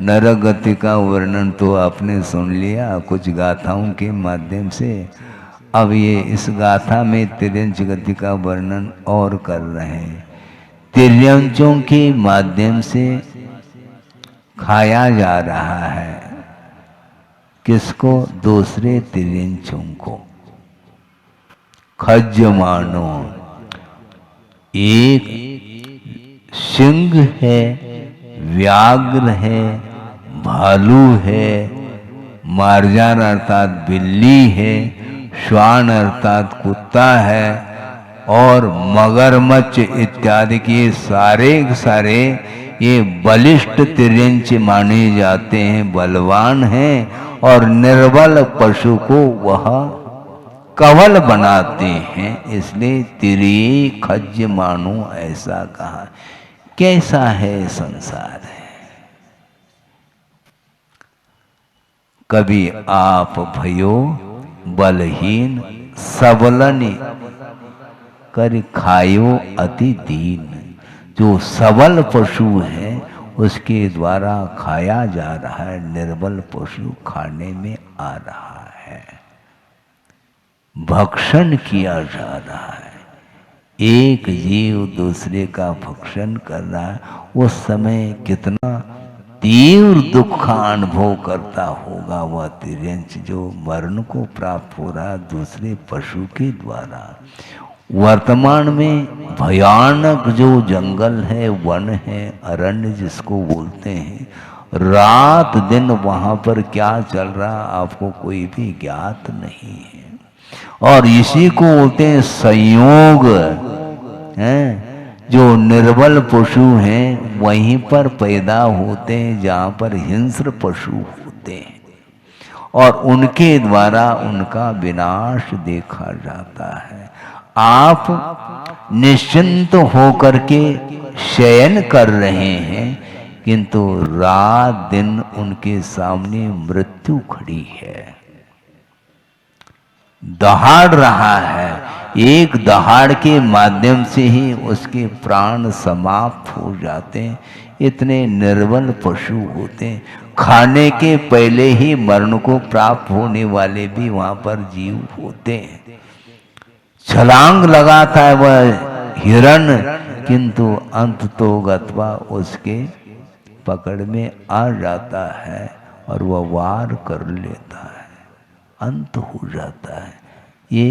[SPEAKER 3] नरक गति का वर्णन तो आपने सुन लिया कुछ गाथाओं के माध्यम से। अब ये इस गाथा में तिर्यंच गति का वर्णन और कर रहे हैं। तिर्यंचों के माध्यम से खाया जा रहा है। किसको? दूसरे तिर्यंचों को। खज्जमानो, एक सिंह है, व्याघ्र है, भालू है, मार्जान अर्थात बिल्ली है, श्वान अर्थात कुत्ता है, और मगरमच्छ इत्यादि के सारे ये बलिष्ठ तिर्यंच माने जाते हैं, बलवान हैं। और निर्बल पशु को वह कवल बनाते हैं। इसलिए तिर्ये खज्ज मानो ऐसा कहा। कैसा है संसार है? कभी आप भयो बलहीन सबलन कर खायो अति दीन। जो सबल पशु है उसके द्वारा खाया जा रहा है, निर्बल पशु खाने में आ रहा है, भक्षण किया जा रहा है। एक जीव दूसरे का भक्षण कर रहा है, उस समय कितना तीव्र दुख का अनुभव करता होगा वह तिर्यंच जो मरण को प्राप्त हो रहा है दूसरे पशु के द्वारा। वर्तमान में भयानक जो जंगल है, वन है, अरण्य जिसको बोलते हैं, रात दिन वहां पर क्या चल रहा आपको कोई भी ज्ञात नहीं है। और इसी को बोलते हैं संयोग है। जो निर्बल पशु हैं वहीं पर पैदा होते हैं जहाँ पर हिंस्र पशु होते हैं, और उनके द्वारा उनका विनाश देखा जाता है। आप निश्चिंत होकर के शयन कर रहे हैं, किंतु रात दिन उनके सामने मृत्यु खड़ी है, दहाड़ रहा है। एक दहाड़ के माध्यम से ही उसके प्राण समाप्त हो जाते हैं। इतने निर्बल पशु होते हैं, खाने के पहले ही मरण को प्राप्त होने वाले भी वहां पर जीव होते हैं। छलांग लगाता है वह हिरण, किंतु अंत तो गत्वा उसके पकड़ में आ जाता है और वह वार कर लेता है, अंत हो जाता है। ये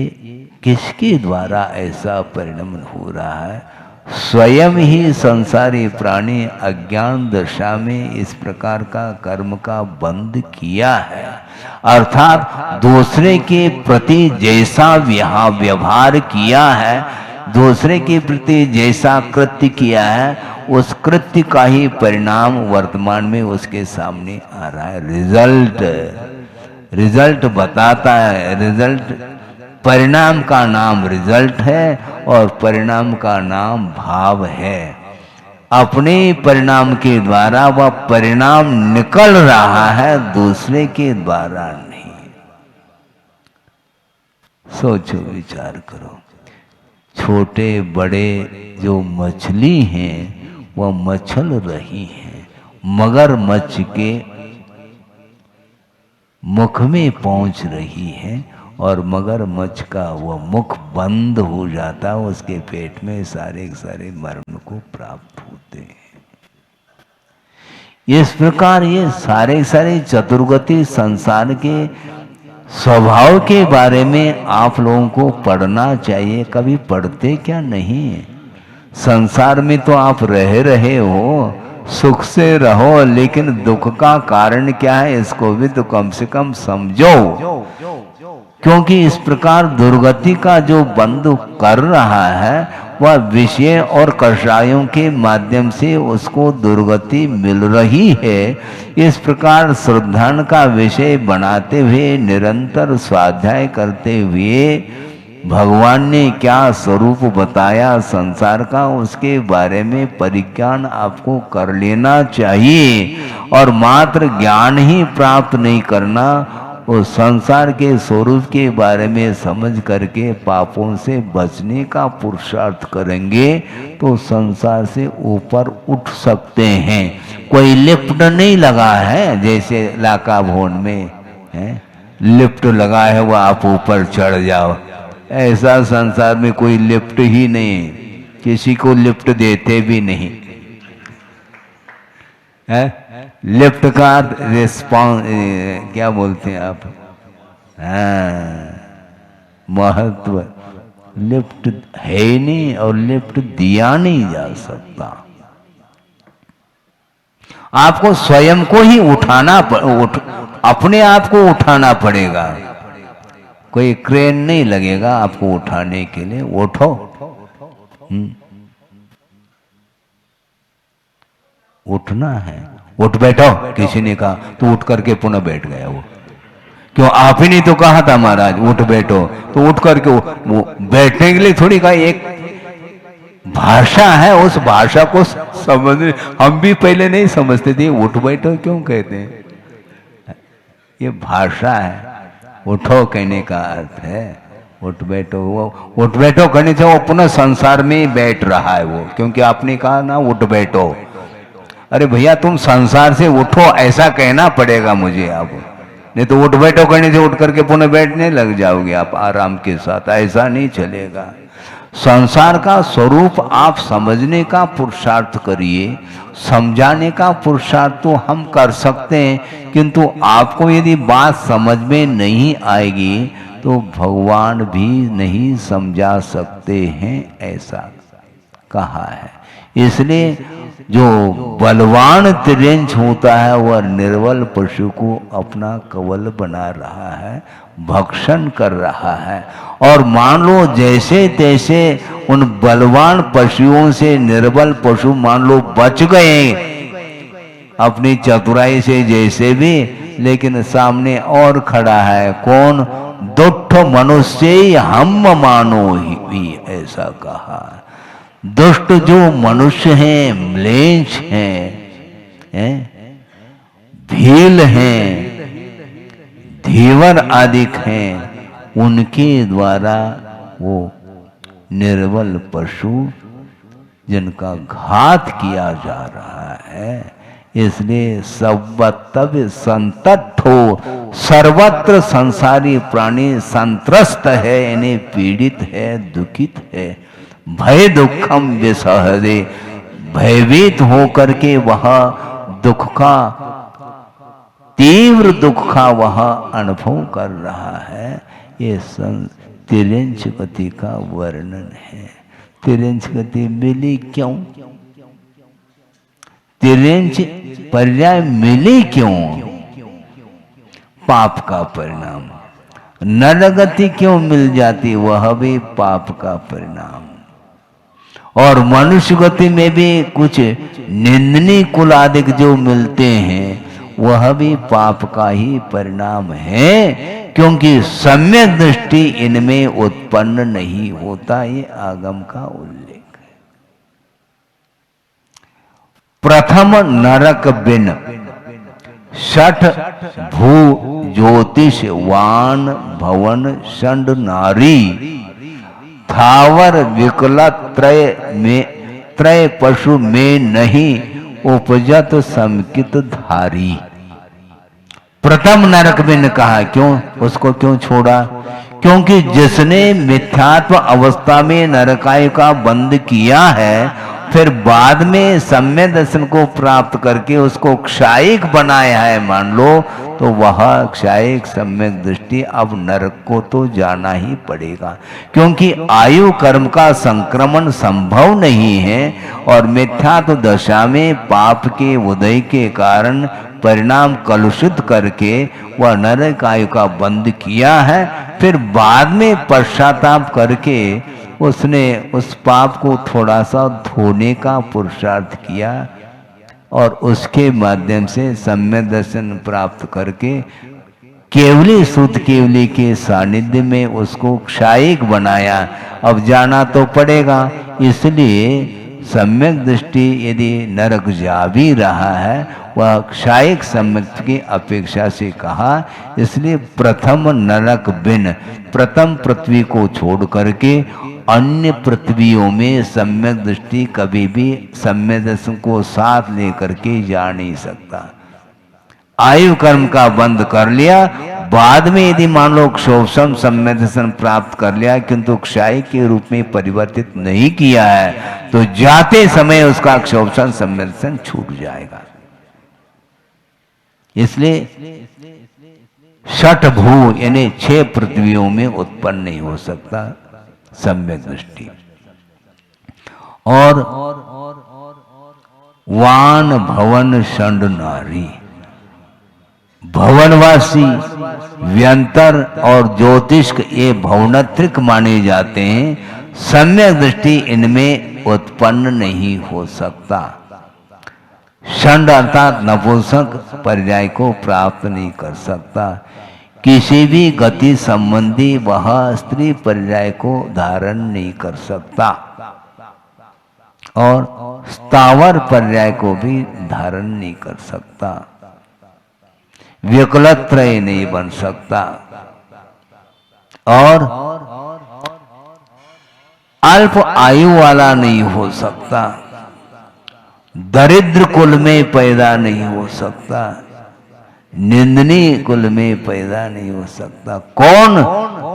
[SPEAKER 3] किसके द्वारा ऐसा परिणाम हो रहा है? स्वयं ही संसारी प्राणी अज्ञान दशा में इस प्रकार का कर्म का बंध किया है, अर्थात दूसरे के प्रति जैसा व्यवहार किया है, दूसरे के प्रति जैसा कृत्य किया है, उस कृत्य का ही परिणाम वर्तमान में उसके सामने आ रहा है। रिजल्ट बताता है। रिजल्ट, परिणाम का नाम रिजल्ट है और परिणाम का नाम भाव है। अपने परिणाम के द्वारा वह परिणाम निकल रहा है, दूसरे के द्वारा नहीं। सोचो, विचार करो। छोटे बड़े जो मछली हैं वह मछल रही हैं, मगरमच्छ के मुख में पहुंच रही है, और मगरमच्छ का वह मुख बंद हो जाता, उसके पेट में सारे सारे मरण को प्राप्त होते हैं। इस प्रकार ये सारे सारे चतुर्गति संसार के स्वभाव के बारे में आप लोगों को पढ़ना चाहिए। कभी पढ़ते क्या नहीं? संसार में तो आप रह रहे हो, सुख से रहो, लेकिन दुख का कारण क्या है इसको भी तो कम से कम समझो। क्योंकि इस प्रकार दुर्गति का जो बंधु कर रहा है वह विषय और कषायों के माध्यम से उसको दुर्गति मिल रही है। इस प्रकार श्रद्धान का विषय बनाते हुए निरंतर स्वाध्याय करते हुए भगवान ने क्या स्वरूप बताया संसार का, उसके बारे में परिज्ञान आपको कर लेना चाहिए। और मात्र ज्ञान ही प्राप्त नहीं करना, उस संसार के स्वरूप के बारे में समझ करके पापों से बचने का पुरुषार्थ करेंगे तो संसार से ऊपर उठ सकते हैं। कोई लिफ्ट नहीं लगा है, जैसे लाका भवन में है लिफ्ट लगा है वो आप ऊपर चढ़ जाओ, ऐसा संसार में कोई लिफ्ट ही नहीं, किसी को लिफ्ट देते भी नहीं है। लिफ्ट का रिस्पॉन्स क्या बोलते हैं आप? महत्व लिफ्ट है ही नहीं और लिफ्ट दिया नहीं जा सकता। आपको स्वयं को ही अपने आप को उठाना पड़ेगा। कोई क्रेन नहीं लगेगा आपको उठाने के लिए। उठो, उठना है, उठ बैठो किसी ने कहा तो उठ करके पुनः बैठ गया वो। क्यों? आप ही नहीं तो कहा था महाराज उठ बैठो, तो उठ करके वो बैठने के लिए थोड़ी कहा। एक भाषा है, उस भाषा को समझ, हम भी पहले नहीं समझते थे उठ बैठो क्यों कहते हैं, ये भाषा है। उठो कहने का अर्थ है उठ बैठो। वो उठ बैठो कहने से वो पुनः संसार में बैठ रहा है वो, क्योंकि आपने कहा ना उठ बैठो। अरे भैया तुम संसार से उठो ऐसा कहना पड़ेगा मुझे, आप नहीं तो उठ बैठो कहने से उठ करके पुनः बैठने लग जाओगे आप आराम के साथ, ऐसा नहीं चलेगा। संसार का स्वरूप आप समझने का पुरुषार्थ करिए। समझाने का पुरुषार्थ तो हम कर सकते हैं, किंतु आपको यदि बात समझ में नहीं आएगी तो भगवान भी नहीं समझा सकते हैं, ऐसा कहा है। इसलिए जो बलवान तिर्यंच होता है वह निर्बल पशु को अपना कवल बना रहा है, भक्षण कर रहा है। और मान लो जैसे तैसे उन बलवान पशुओं से निर्बल पशु मान लो बच गए अपनी चतुराई से जैसे भी, लेकिन सामने और खड़ा है कौन? दुष्ट मनुष्य ही हम मानो ही, ऐसा कहा। दुष्ट जो मनुष्य हैं, म्लेच्छ हैं, भील हैं, धीवर आदिक हैं, उनके द्वारा वो निर्बल पशु जिनका घात किया जा रहा है। इसलिए सर्वतव्य संतत हो, सर्वत्र संसारी प्राणी संत्रस्त है, इन्हें पीड़ित है, दुखित है। भय दुखम विसहदे, भयभीत होकर के वह दुख का, तीव्र दुख का वह अनुभव कर रहा है। ये तिर्यंच गति का वर्णन है। तिर्यंच गति मिली क्यों? तिर्यंच पर्याय मिली क्यों? पाप का परिणाम। नरगति क्यों मिल जाती? वह भी पाप का परिणाम। और मनुष्य गति में भी कुछ निंदनीय कुल आदिक जो मिलते हैं वह भी पाप का ही परिणाम है, क्योंकि सम्यक दृष्टि इनमें उत्पन्न नहीं होता। ये आगम का उल्लेख है। प्रथम नरक बिन षठ भू ज्योतिष वान भवन षंड नारी थावर विकल त्रय पशु में नहीं उपजत समकित धारी। प्रथम नरक बिन कहा, क्यों? उसको क्यों छोड़ा? क्योंकि जिसने मिथ्यात्व अवस्था में नरकायु का बंध किया है, फिर बाद में सम्यक दर्शन को प्राप्त करके उसको क्षायिक बनाया है मान लो, तो वह क्षायिक सम्यक दृष्टि अब नरक को तो जाना ही पड़ेगा, क्योंकि आयु कर्म का संक्रमण संभव नहीं है। और मिथ्यात्व दशा में पाप के उदय के कारण परिणाम कलुषित करके वह नरक आयु का बंध किया है। फिर बाद में पश्चाताप करके उसने उस पाप को थोड़ा सा धोने का पुरुषार्थ किया और उसके माध्यम से सम्यक दर्शन प्राप्त करके केवली शुद्ध केवली के सानिध्य में उसको क्षायिक बनाया। अब जाना तो पड़ेगा, इसलिए सम्यक दृष्टि यदि नरक जा भी रहा है वह क्षायिक सम्यक की अपेक्षा से कहा। इसलिए प्रथम नरक बिन, प्रथम पृथ्वी को छोड़ करके अन्य पृथ्वियों में सम्यक दृष्टि कभी भी सम्यक दर्शन को साथ लेकर के जा नहीं सकता। आयु कर्म का बंद कर लिया, बाद में यदि मान लो क्षोभम सम्यक दर्शन प्राप्त कर लिया किंतु क्षायिक के रूप में परिवर्तित नहीं किया है, तो जाते समय उसका क्षोभम सम्यक दर्शन छूट जाएगा। इसलिए षठ भू यानी 6 पृथ्वियों में उत्पन्न नहीं हो सकता सम्यक दृष्टि। और वान भवन षंड नारी, भवनवासी व्यंतर और ज्योतिष्क ये भवनत्रिक माने जाते हैं। सम्यक दृष्टि इनमें उत्पन्न नहीं हो सकता। षंड अर्थात नपुंसक पर्याय को प्राप्त नहीं कर सकता। किसी भी गति संबंधी वह स्त्री पर्याय को धारण नहीं कर सकता और स्थावर पर्याय को भी धारण नहीं कर सकता। विकलत्रय नहीं बन सकता और अल्प आयु वाला नहीं हो सकता। दरिद्र कुल में पैदा नहीं हो सकता, निंदनीय कुल में पैदा नहीं हो सकता। कौन?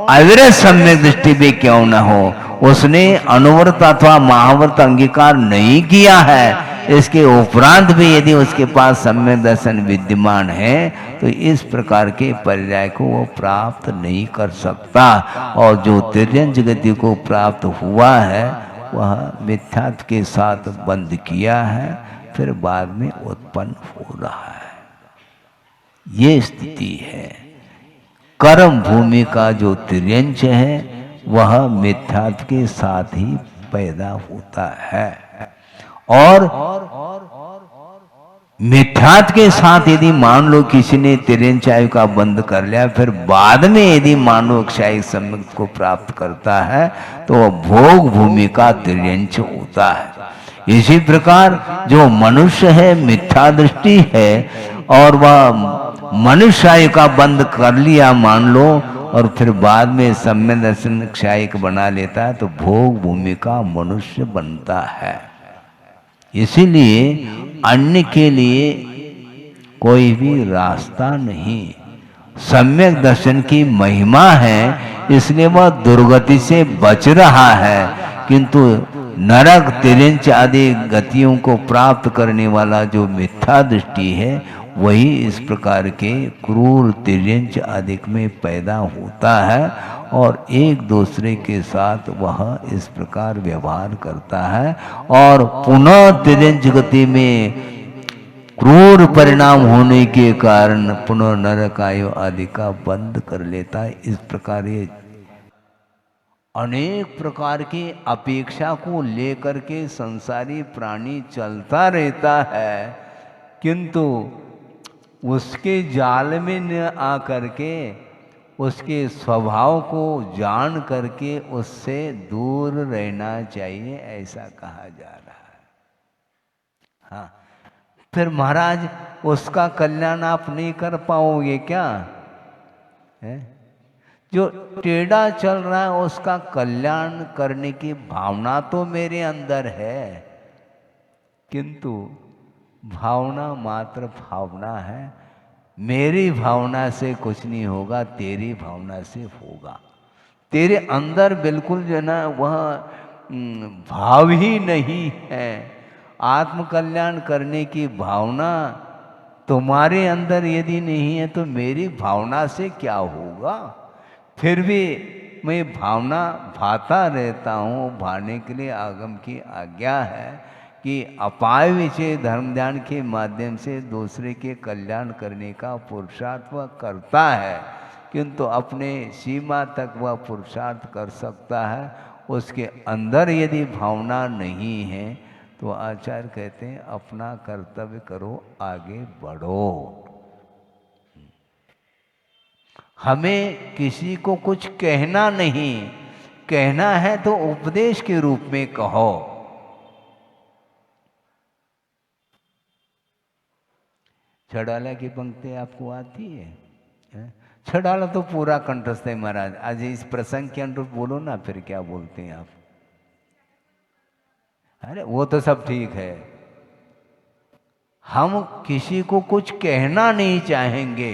[SPEAKER 3] अविरत सम्यक दृष्टि भी क्यों न हो, उसने अनुव्रत अथवा महाव्रत अंगीकार नहीं किया है, इसके उपरांत भी यदि उसके पास सम्यक दर्शन विद्यमान है तो इस प्रकार के पर्याय को वो प्राप्त नहीं कर सकता। और जो तिर्यंच गति को प्राप्त हुआ है वह मिथ्यात्व के साथ बंद किया है, फिर बाद में उत्पन्न हो रहा है। ये स्थिति है। कर्म भूमि का जो तिर्यंच है वह मिथ्यात्व के साथ ही पैदा होता है। और मिथ्यात्व के साथ यदि मान लो किसी ने तिर्यंच आयु का बंद कर लिया, फिर बाद में यदि मानव क्षायिक सम्यक को प्राप्त करता है तो वह भोग भूमि का तिर्यंच होता है। इसी प्रकार जो मनुष्य है मिथ्या दृष्टि है और वह मनुष्य आयु का बंद कर लिया मान लो, और फिर बाद में सम्यक दर्शन क्षायिक बना लेता है तो भोग भूमि का मनुष्य बनता है। इसीलिए अन्य के लिए कोई भी रास्ता नहीं। सम्यक दर्शन की महिमा है इसलिए वह दुर्गति से बच रहा है, किंतु नरक तिर्यंच आदि गतियों को प्राप्त करने वाला जो मिथ्या दृष्टि है वही इस प्रकार के क्रूर तिर्यंच आदिक में पैदा होता है और एक दूसरे के साथ वह इस प्रकार व्यवहार करता है और पुनः तिर्यंच गति में क्रूर परिणाम होने के कारण पुनः नरक आयु आदि का बंद कर लेता है। इस प्रकार ये अनेक प्रकार की अपेक्षा को लेकर के संसारी प्राणी चलता रहता है, किंतु उसके जाल में न आकर के उसके स्वभाव को जान करके उससे दूर रहना चाहिए, ऐसा कहा जा रहा है। हाँ, फिर महाराज उसका कल्याण आप नहीं कर पाओगे क्या है? जो टेढ़ा चल रहा है उसका कल्याण करने की भावना तो मेरे अंदर है, किंतु भावना मात्र भावना है। मेरी भावना से कुछ नहीं होगा, तेरी भावना से होगा। तेरे अंदर बिल्कुल जो है ना वह भाव ही नहीं है। आत्म कल्याण करने की भावना तुम्हारे अंदर यदि नहीं है तो मेरी भावना से क्या होगा। फिर भी मैं भावना भाता रहता हूँ। भाने के लिए आगम की आज्ञा है कि अपाय विषय धर्म ध्यान के माध्यम से दूसरे के कल्याण करने का पुरुषार्थ वह करता है, किंतु अपने सीमा तक वह पुरुषार्थ कर सकता है। उसके अंदर यदि भावना नहीं है तो आचार्य कहते हैं अपना कर्तव्य करो, आगे बढ़ो। हमें किसी को कुछ कहना नहीं, कहना है तो उपदेश के रूप में कहो। छड़ाला की पंक्ति आपको आती है? छड़ाला तो पूरा कंठस्थ है महाराज। आज इस प्रसंग के अनुरूप बोलो ना, फिर क्या बोलते हैं आप? अरे वो तो सब ठीक है, हम किसी को कुछ कहना नहीं चाहेंगे।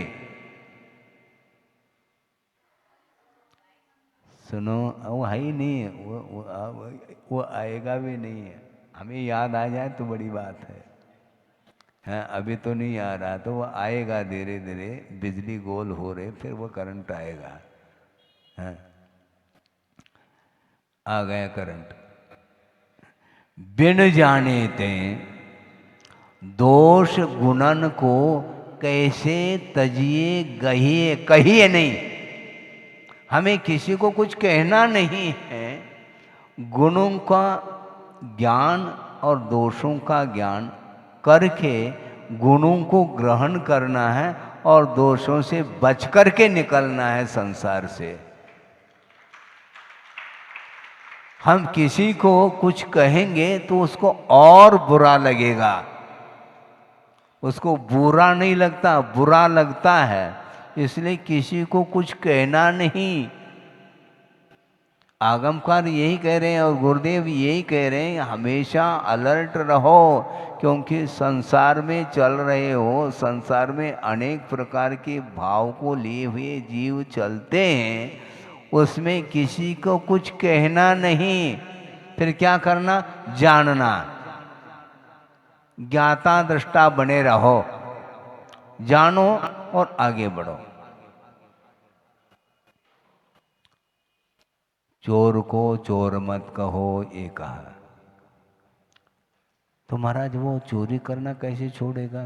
[SPEAKER 3] सुनो, वो है ही नहीं, वो आएगा भी नहीं है। हमें याद आ जाए तो बड़ी बात है। हाँ, अभी तो नहीं आ रहा, तो वो आएगा धीरे धीरे। बिजली गोल हो रहे, फिर वो करंट आएगा। हाँ, आ गया करंट। बिन जाने ते दोष गुणन को कैसे तजिए गहिए, कहिए नहीं। हमें किसी को कुछ कहना नहीं है। गुणों का ज्ञान और दोषों का ज्ञान करके गुणों को ग्रहण करना है और दोषों से बच करके निकलना है संसार से। हम किसी को कुछ कहेंगे तो उसको और बुरा लगेगा। उसको बुरा नहीं लगता, बुरा लगता है। इसलिए किसी को कुछ कहना नहीं। आगमकार यही कह रहे हैं और गुरुदेव यही कह रहे हैं, हमेशा अलर्ट रहो, क्योंकि संसार में चल रहे हो। संसार में अनेक प्रकार के भाव को लिए हुए जीव चलते हैं। उसमें किसी को कुछ कहना नहीं। फिर क्या करना? जानना। ज्ञाता दृष्टा बने रहो, जानो और आगे बढ़ो। चोर को चोर मत कहो, ये कहा। तो महाराज वो चोरी करना कैसे छोड़ेगा?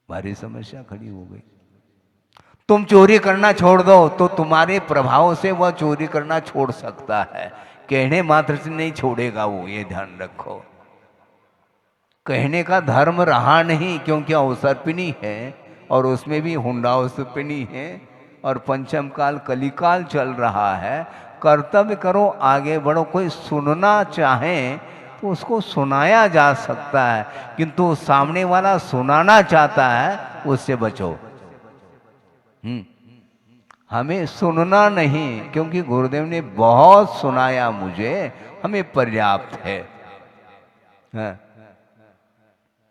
[SPEAKER 3] भारी समस्या खड़ी हो गई। तुम चोरी करना छोड़ दो तो तुम्हारे प्रभाव से वह चोरी करना छोड़ सकता है, कहने मात्र से नहीं छोड़ेगा वो, ये ध्यान रखो। कहने का धर्म रहा नहीं, क्योंकि अवसर्पिणी है और उसमें भी हुंडावसर्पिणी है और पंचम काल कलिकाल चल रहा है। कर्तव्य करो, आगे बढ़ो। कोई सुनना चाहे तो उसको सुनाया जा सकता है, किंतु सामने वाला सुनाना चाहता है, उससे बचो। हमें सुनना नहीं, क्योंकि गुरुदेव ने बहुत सुनाया मुझे, हमें पर्याप्त है।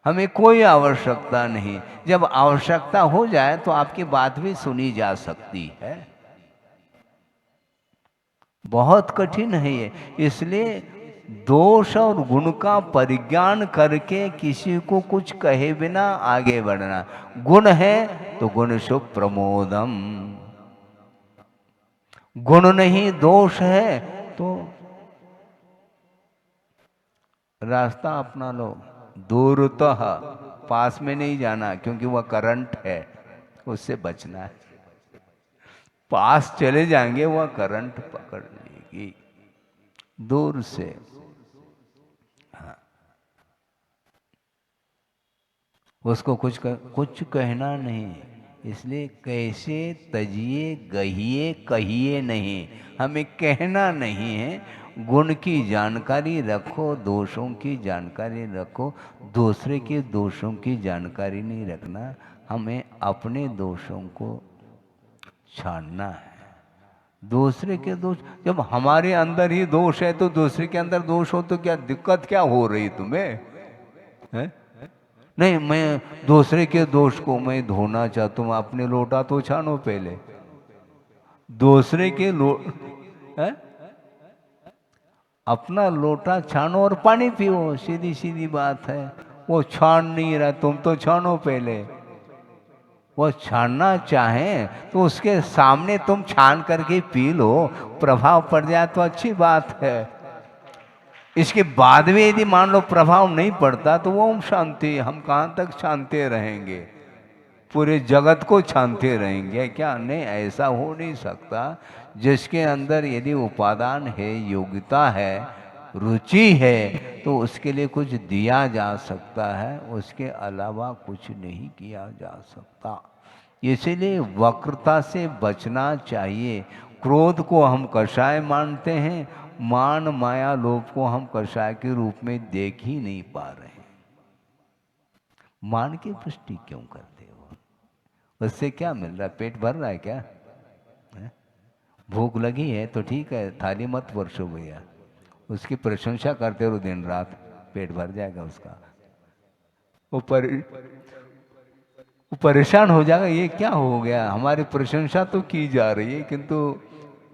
[SPEAKER 3] हमें कोई आवश्यकता नहीं। जब आवश्यकता हो जाए तो आपकी बात भी सुनी जा सकती है। बहुत कठिन है ये, इसलिए दोष और गुण का परिज्ञान करके किसी को कुछ कहे बिना आगे बढ़ना। गुण है तो गुण शुभ प्रमोदम, गुण नहीं दोष है तो रास्ता अपना लो। दूरतः, पास में नहीं जाना, क्योंकि वह करंट है, उससे बचना है। पास चले जाएंगे वह करंट पकड़ लेगी। दूर से, हाँ, उसको कुछ कहना नहीं। इसलिए कैसे तजिए गहिए कहिए नहीं, हमें कहना नहीं है। गुण की जानकारी रखो, दोषों की जानकारी रखो। दूसरे के दोषों की जानकारी नहीं रखना, हमें अपने दोषों को छानना है। दूसरे के दोष, जब हमारे अंदर ही दोष है तो दूसरे के अंदर दोष हो तो क्या दिक्कत क्या हो रही तुम्हें? है? नहीं, मैं दूसरे के दोष को मैं धोना चाहता हूँ, अपने लोटा तो छानो पहले। दूसरे के है? अपना लोटा छानो और पानी पियो, सीधी सीधी बात है। वो छान नहीं रहा, तुम तो छानो पहले। वो छानना चाहे तो उसके सामने तुम छान करके पी लो, प्रभाव पड़ जाए तो अच्छी बात है। इसके बाद में यदि मान लो प्रभाव नहीं पड़ता तो वो ओम शांति, हम कहाँ तक छानते रहेंगे? पूरे जगत को छानते रहेंगे क्या? नहीं, ऐसा हो नहीं सकता। जिसके अंदर यदि उपादान है, योग्यता है, रुचि है, तो उसके लिए कुछ दिया जा सकता है, उसके अलावा कुछ नहीं किया जा सकता। इसीलिए वक्रता से बचना चाहिए। क्रोध को हम कषाय मानते हैं, मान माया लोभ को हम कषाय के रूप में देख ही नहीं पा रहे। मान की पुष्टि क्यों करते हो? उससे क्या मिल रहा है? पेट भर रहा है क्या? भूख लगी है तो ठीक है, थाली मत परसो भैया, उसकी प्रशंसा करते रहो दिन रात, पेट भर जाएगा उसका। वो परेशान हो जाएगा, ये क्या हो गया, हमारी प्रशंसा तो की जा रही है किंतु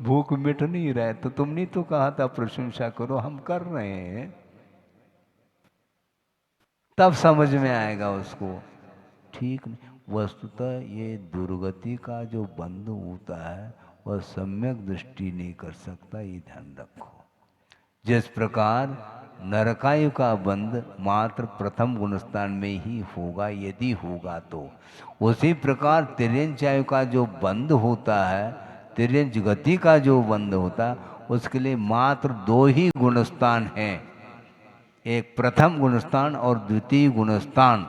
[SPEAKER 3] भूख मिट नहीं रहा है। तो तुमने तो कहा था प्रशंसा करो, हम कर रहे हैं। तब समझ में आएगा उसको। ठीक नहीं, वस्तुतः ये दुर्गति का जो बंध होता है वह सम्यक दृष्टि नहीं कर सकता, ये ध्यान रखो। जिस प्रकार नरकायु का बंध मात्र प्रथम गुणस्थान में ही होगा, यदि होगा तो उसी प्रकार तिर्यंचायु का जो बंध होता है, तिर्यंच गति का जो बंध होता है, उसके लिए मात्र दो ही गुणस्थान हैं, एक प्रथम गुणस्थान और द्वितीय गुणस्थान।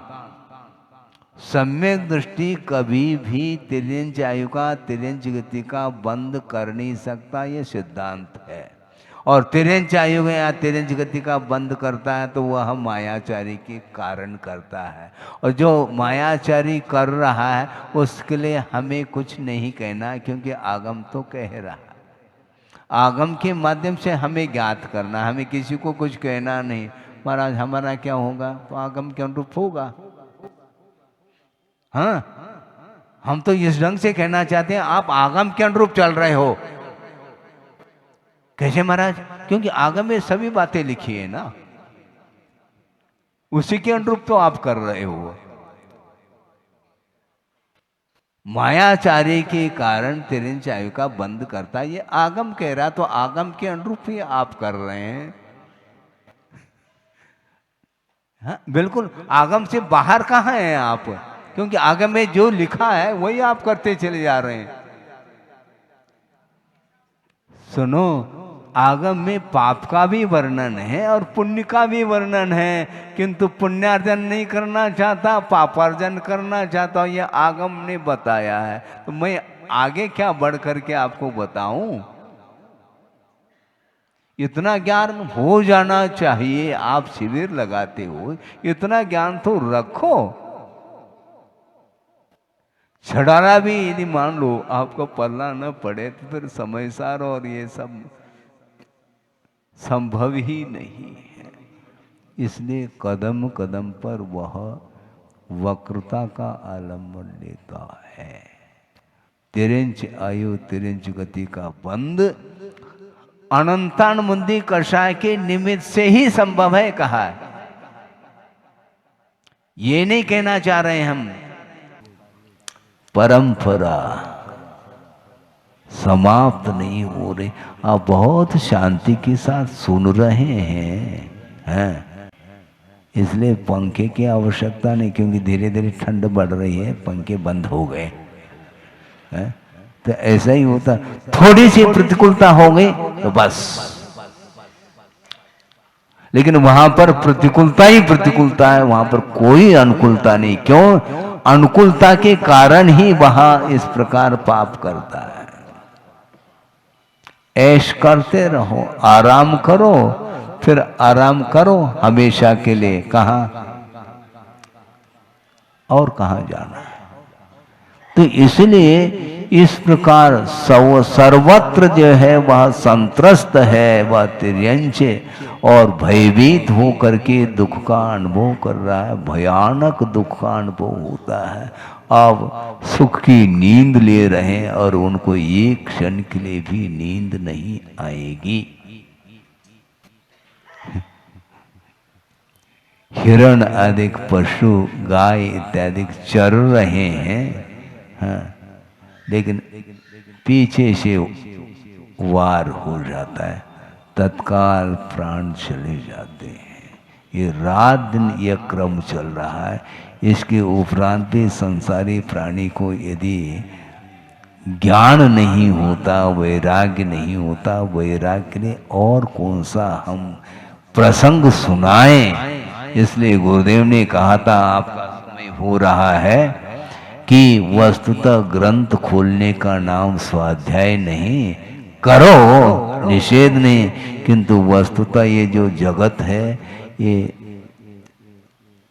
[SPEAKER 3] सम्यक दृष्टि कभी भी तिर्यंच आयु का, तिर्यंच गति का बंद कर नहीं सकता, ये सिद्धांत है। और तिर्यंच आयु या तिर्यंच गति का बंद करता है तो वह मायाचारी के कारण करता है, और जो मायाचारी कर रहा है उसके लिए हमें कुछ नहीं कहना, क्योंकि आगम तो कह रहा है। आगम के माध्यम से हमें ज्ञात करना, हमें किसी को कुछ कहना नहीं। महाराज हमारा क्या होगा? तो आगम के अनुरूप होगा। हाँ, हम तो इस ढंग से कहना चाहते हैं आप आगम के अनुरूप चल रहे हो। कैसे महाराज? क्योंकि आगम में सभी बातें लिखी है ना, उसी के अनुरूप तो आप कर रहे हो। मायाचार्य के कारण तिरंज आयु का बंद करता, ये आगम कह रहा, तो आगम के अनुरूप ही आप कर रहे हैं। हाँ, बिल्कुल आगम से बाहर कहाँ हैं आप? क्योंकि आगम में जो लिखा है वही आप करते चले जा रहे हैं। सुनो, आगम में पाप का भी वर्णन है और पुण्य का भी वर्णन है, किंतु पुण्यार्जन नहीं करना चाहता, पापार्जन करना चाहता हूं, यह आगम ने बताया है। तो मैं आगे क्या बढ़ करके आपको बताऊं? इतना ज्ञान हो जाना चाहिए। आप शिविर लगाते हो, इतना ज्ञान तो रखो। छड़ाना भी यदि मान लो आपको पढ़ना न पड़े तो फिर समय सार और ये सब संभव ही नहीं है। इसलिए कदम कदम पर वह वक्रता का आलम्बन लेता है। तिरंच आयु तिरंच गति का बंद अनंतान मुंदी कषाय के निमित्त से ही संभव है कहा है। ये नहीं कहना चाह रहे हम परंपरा समाप्त नहीं हो रही। आप बहुत शांति के साथ सुन रहे हैं, इसलिए पंखे की आवश्यकता नहीं, क्योंकि धीरे धीरे ठंड बढ़ रही है, पंखे बंद हो गए हैं। तो ऐसा ही होता, थोड़ी सी प्रतिकूलता हो गई तो बस। लेकिन वहां पर प्रतिकूलता ही प्रतिकूलता है, वहां पर कोई अनुकूलता नहीं। क्यों? अनुकूलता के कारण ही वहां इस प्रकार पाप करता है। ऐश करते रहो, आराम करो, फिर आराम करो हमेशा के लिए। कहां और कहां जाना है? तो इसलिए इस प्रकार सर्वत्र जो है वह संत्रस्त है, वह तिर्यंच और भयभीत हो करके दुख का अनुभव कर रहा है। भयानक दुख का अनुभव होता है। अब सुख की नींद ले रहे हैं और उनको एक क्षण के लिए भी नींद नहीं आएगी। हिरण आदि पशु गाय इत्यादि चर रहे हैं, हाँ, लेकिन पीछे से वार हो जाता है, तत्काल प्राण चले जाते हैं। ये रात दिन यह क्रम चल रहा है। इसके उपरांत भी संसारी प्राणी को यदि ज्ञान नहीं होता, वैराग्य नहीं होता, वैराग्य के लिए और कौन सा हम प्रसंग सुनाएं। इसलिए गुरुदेव ने कहा था, आपका समय हो रहा है कि वस्तुतः ग्रंथ खोलने का नाम स्वाध्याय नहीं, करो, निषेध नहीं, किंतु वस्तुतः ये जो जगत है ये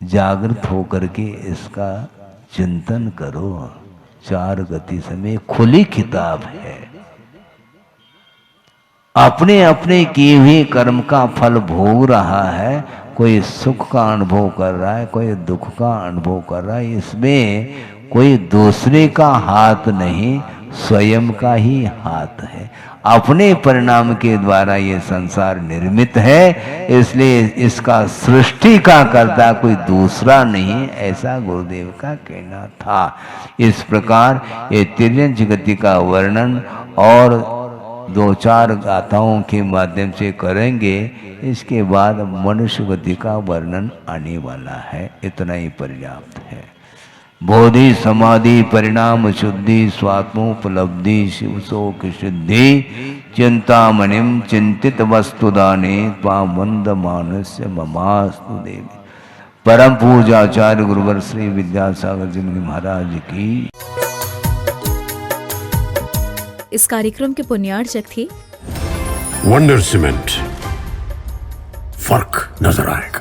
[SPEAKER 3] जागृत होकर के इसका चिंतन करो। चार गति समय खुली किताब है। अपने अपने किए हुए कर्म का फल भोग रहा है। कोई सुख का अनुभव कर रहा है, कोई दुख का अनुभव कर रहा है। इसमें कोई दूसरे का हाथ नहीं, स्वयं का ही हाथ है। अपने परिणाम के द्वारा ये संसार निर्मित है, इसलिए इसका सृष्टि का कर्ता कोई दूसरा नहीं, ऐसा गुरुदेव का कहना था। इस प्रकार ये तिर्यंच गति का वर्णन और दो चार गाथाओं के माध्यम से करेंगे। इसके बाद मनुष्य गति का वर्णन आने वाला है। इतना ही पर्याप्त है। बोधि समाधि परिणाम शुद्धि स्वात्मोपलब्धि शिव शोक सिद्धि चिंतामणिम चिंतित वस्तुदाने त्वां वंद मानस्य ममास्तु देवी। परम पूजाचार्य गुरुवर श्री विद्यासागर जी महाराज की।
[SPEAKER 1] इस कार्यक्रम के पुण्यार्चक थे
[SPEAKER 2] वंडर सीमेंट। फर्क नजर आएगा।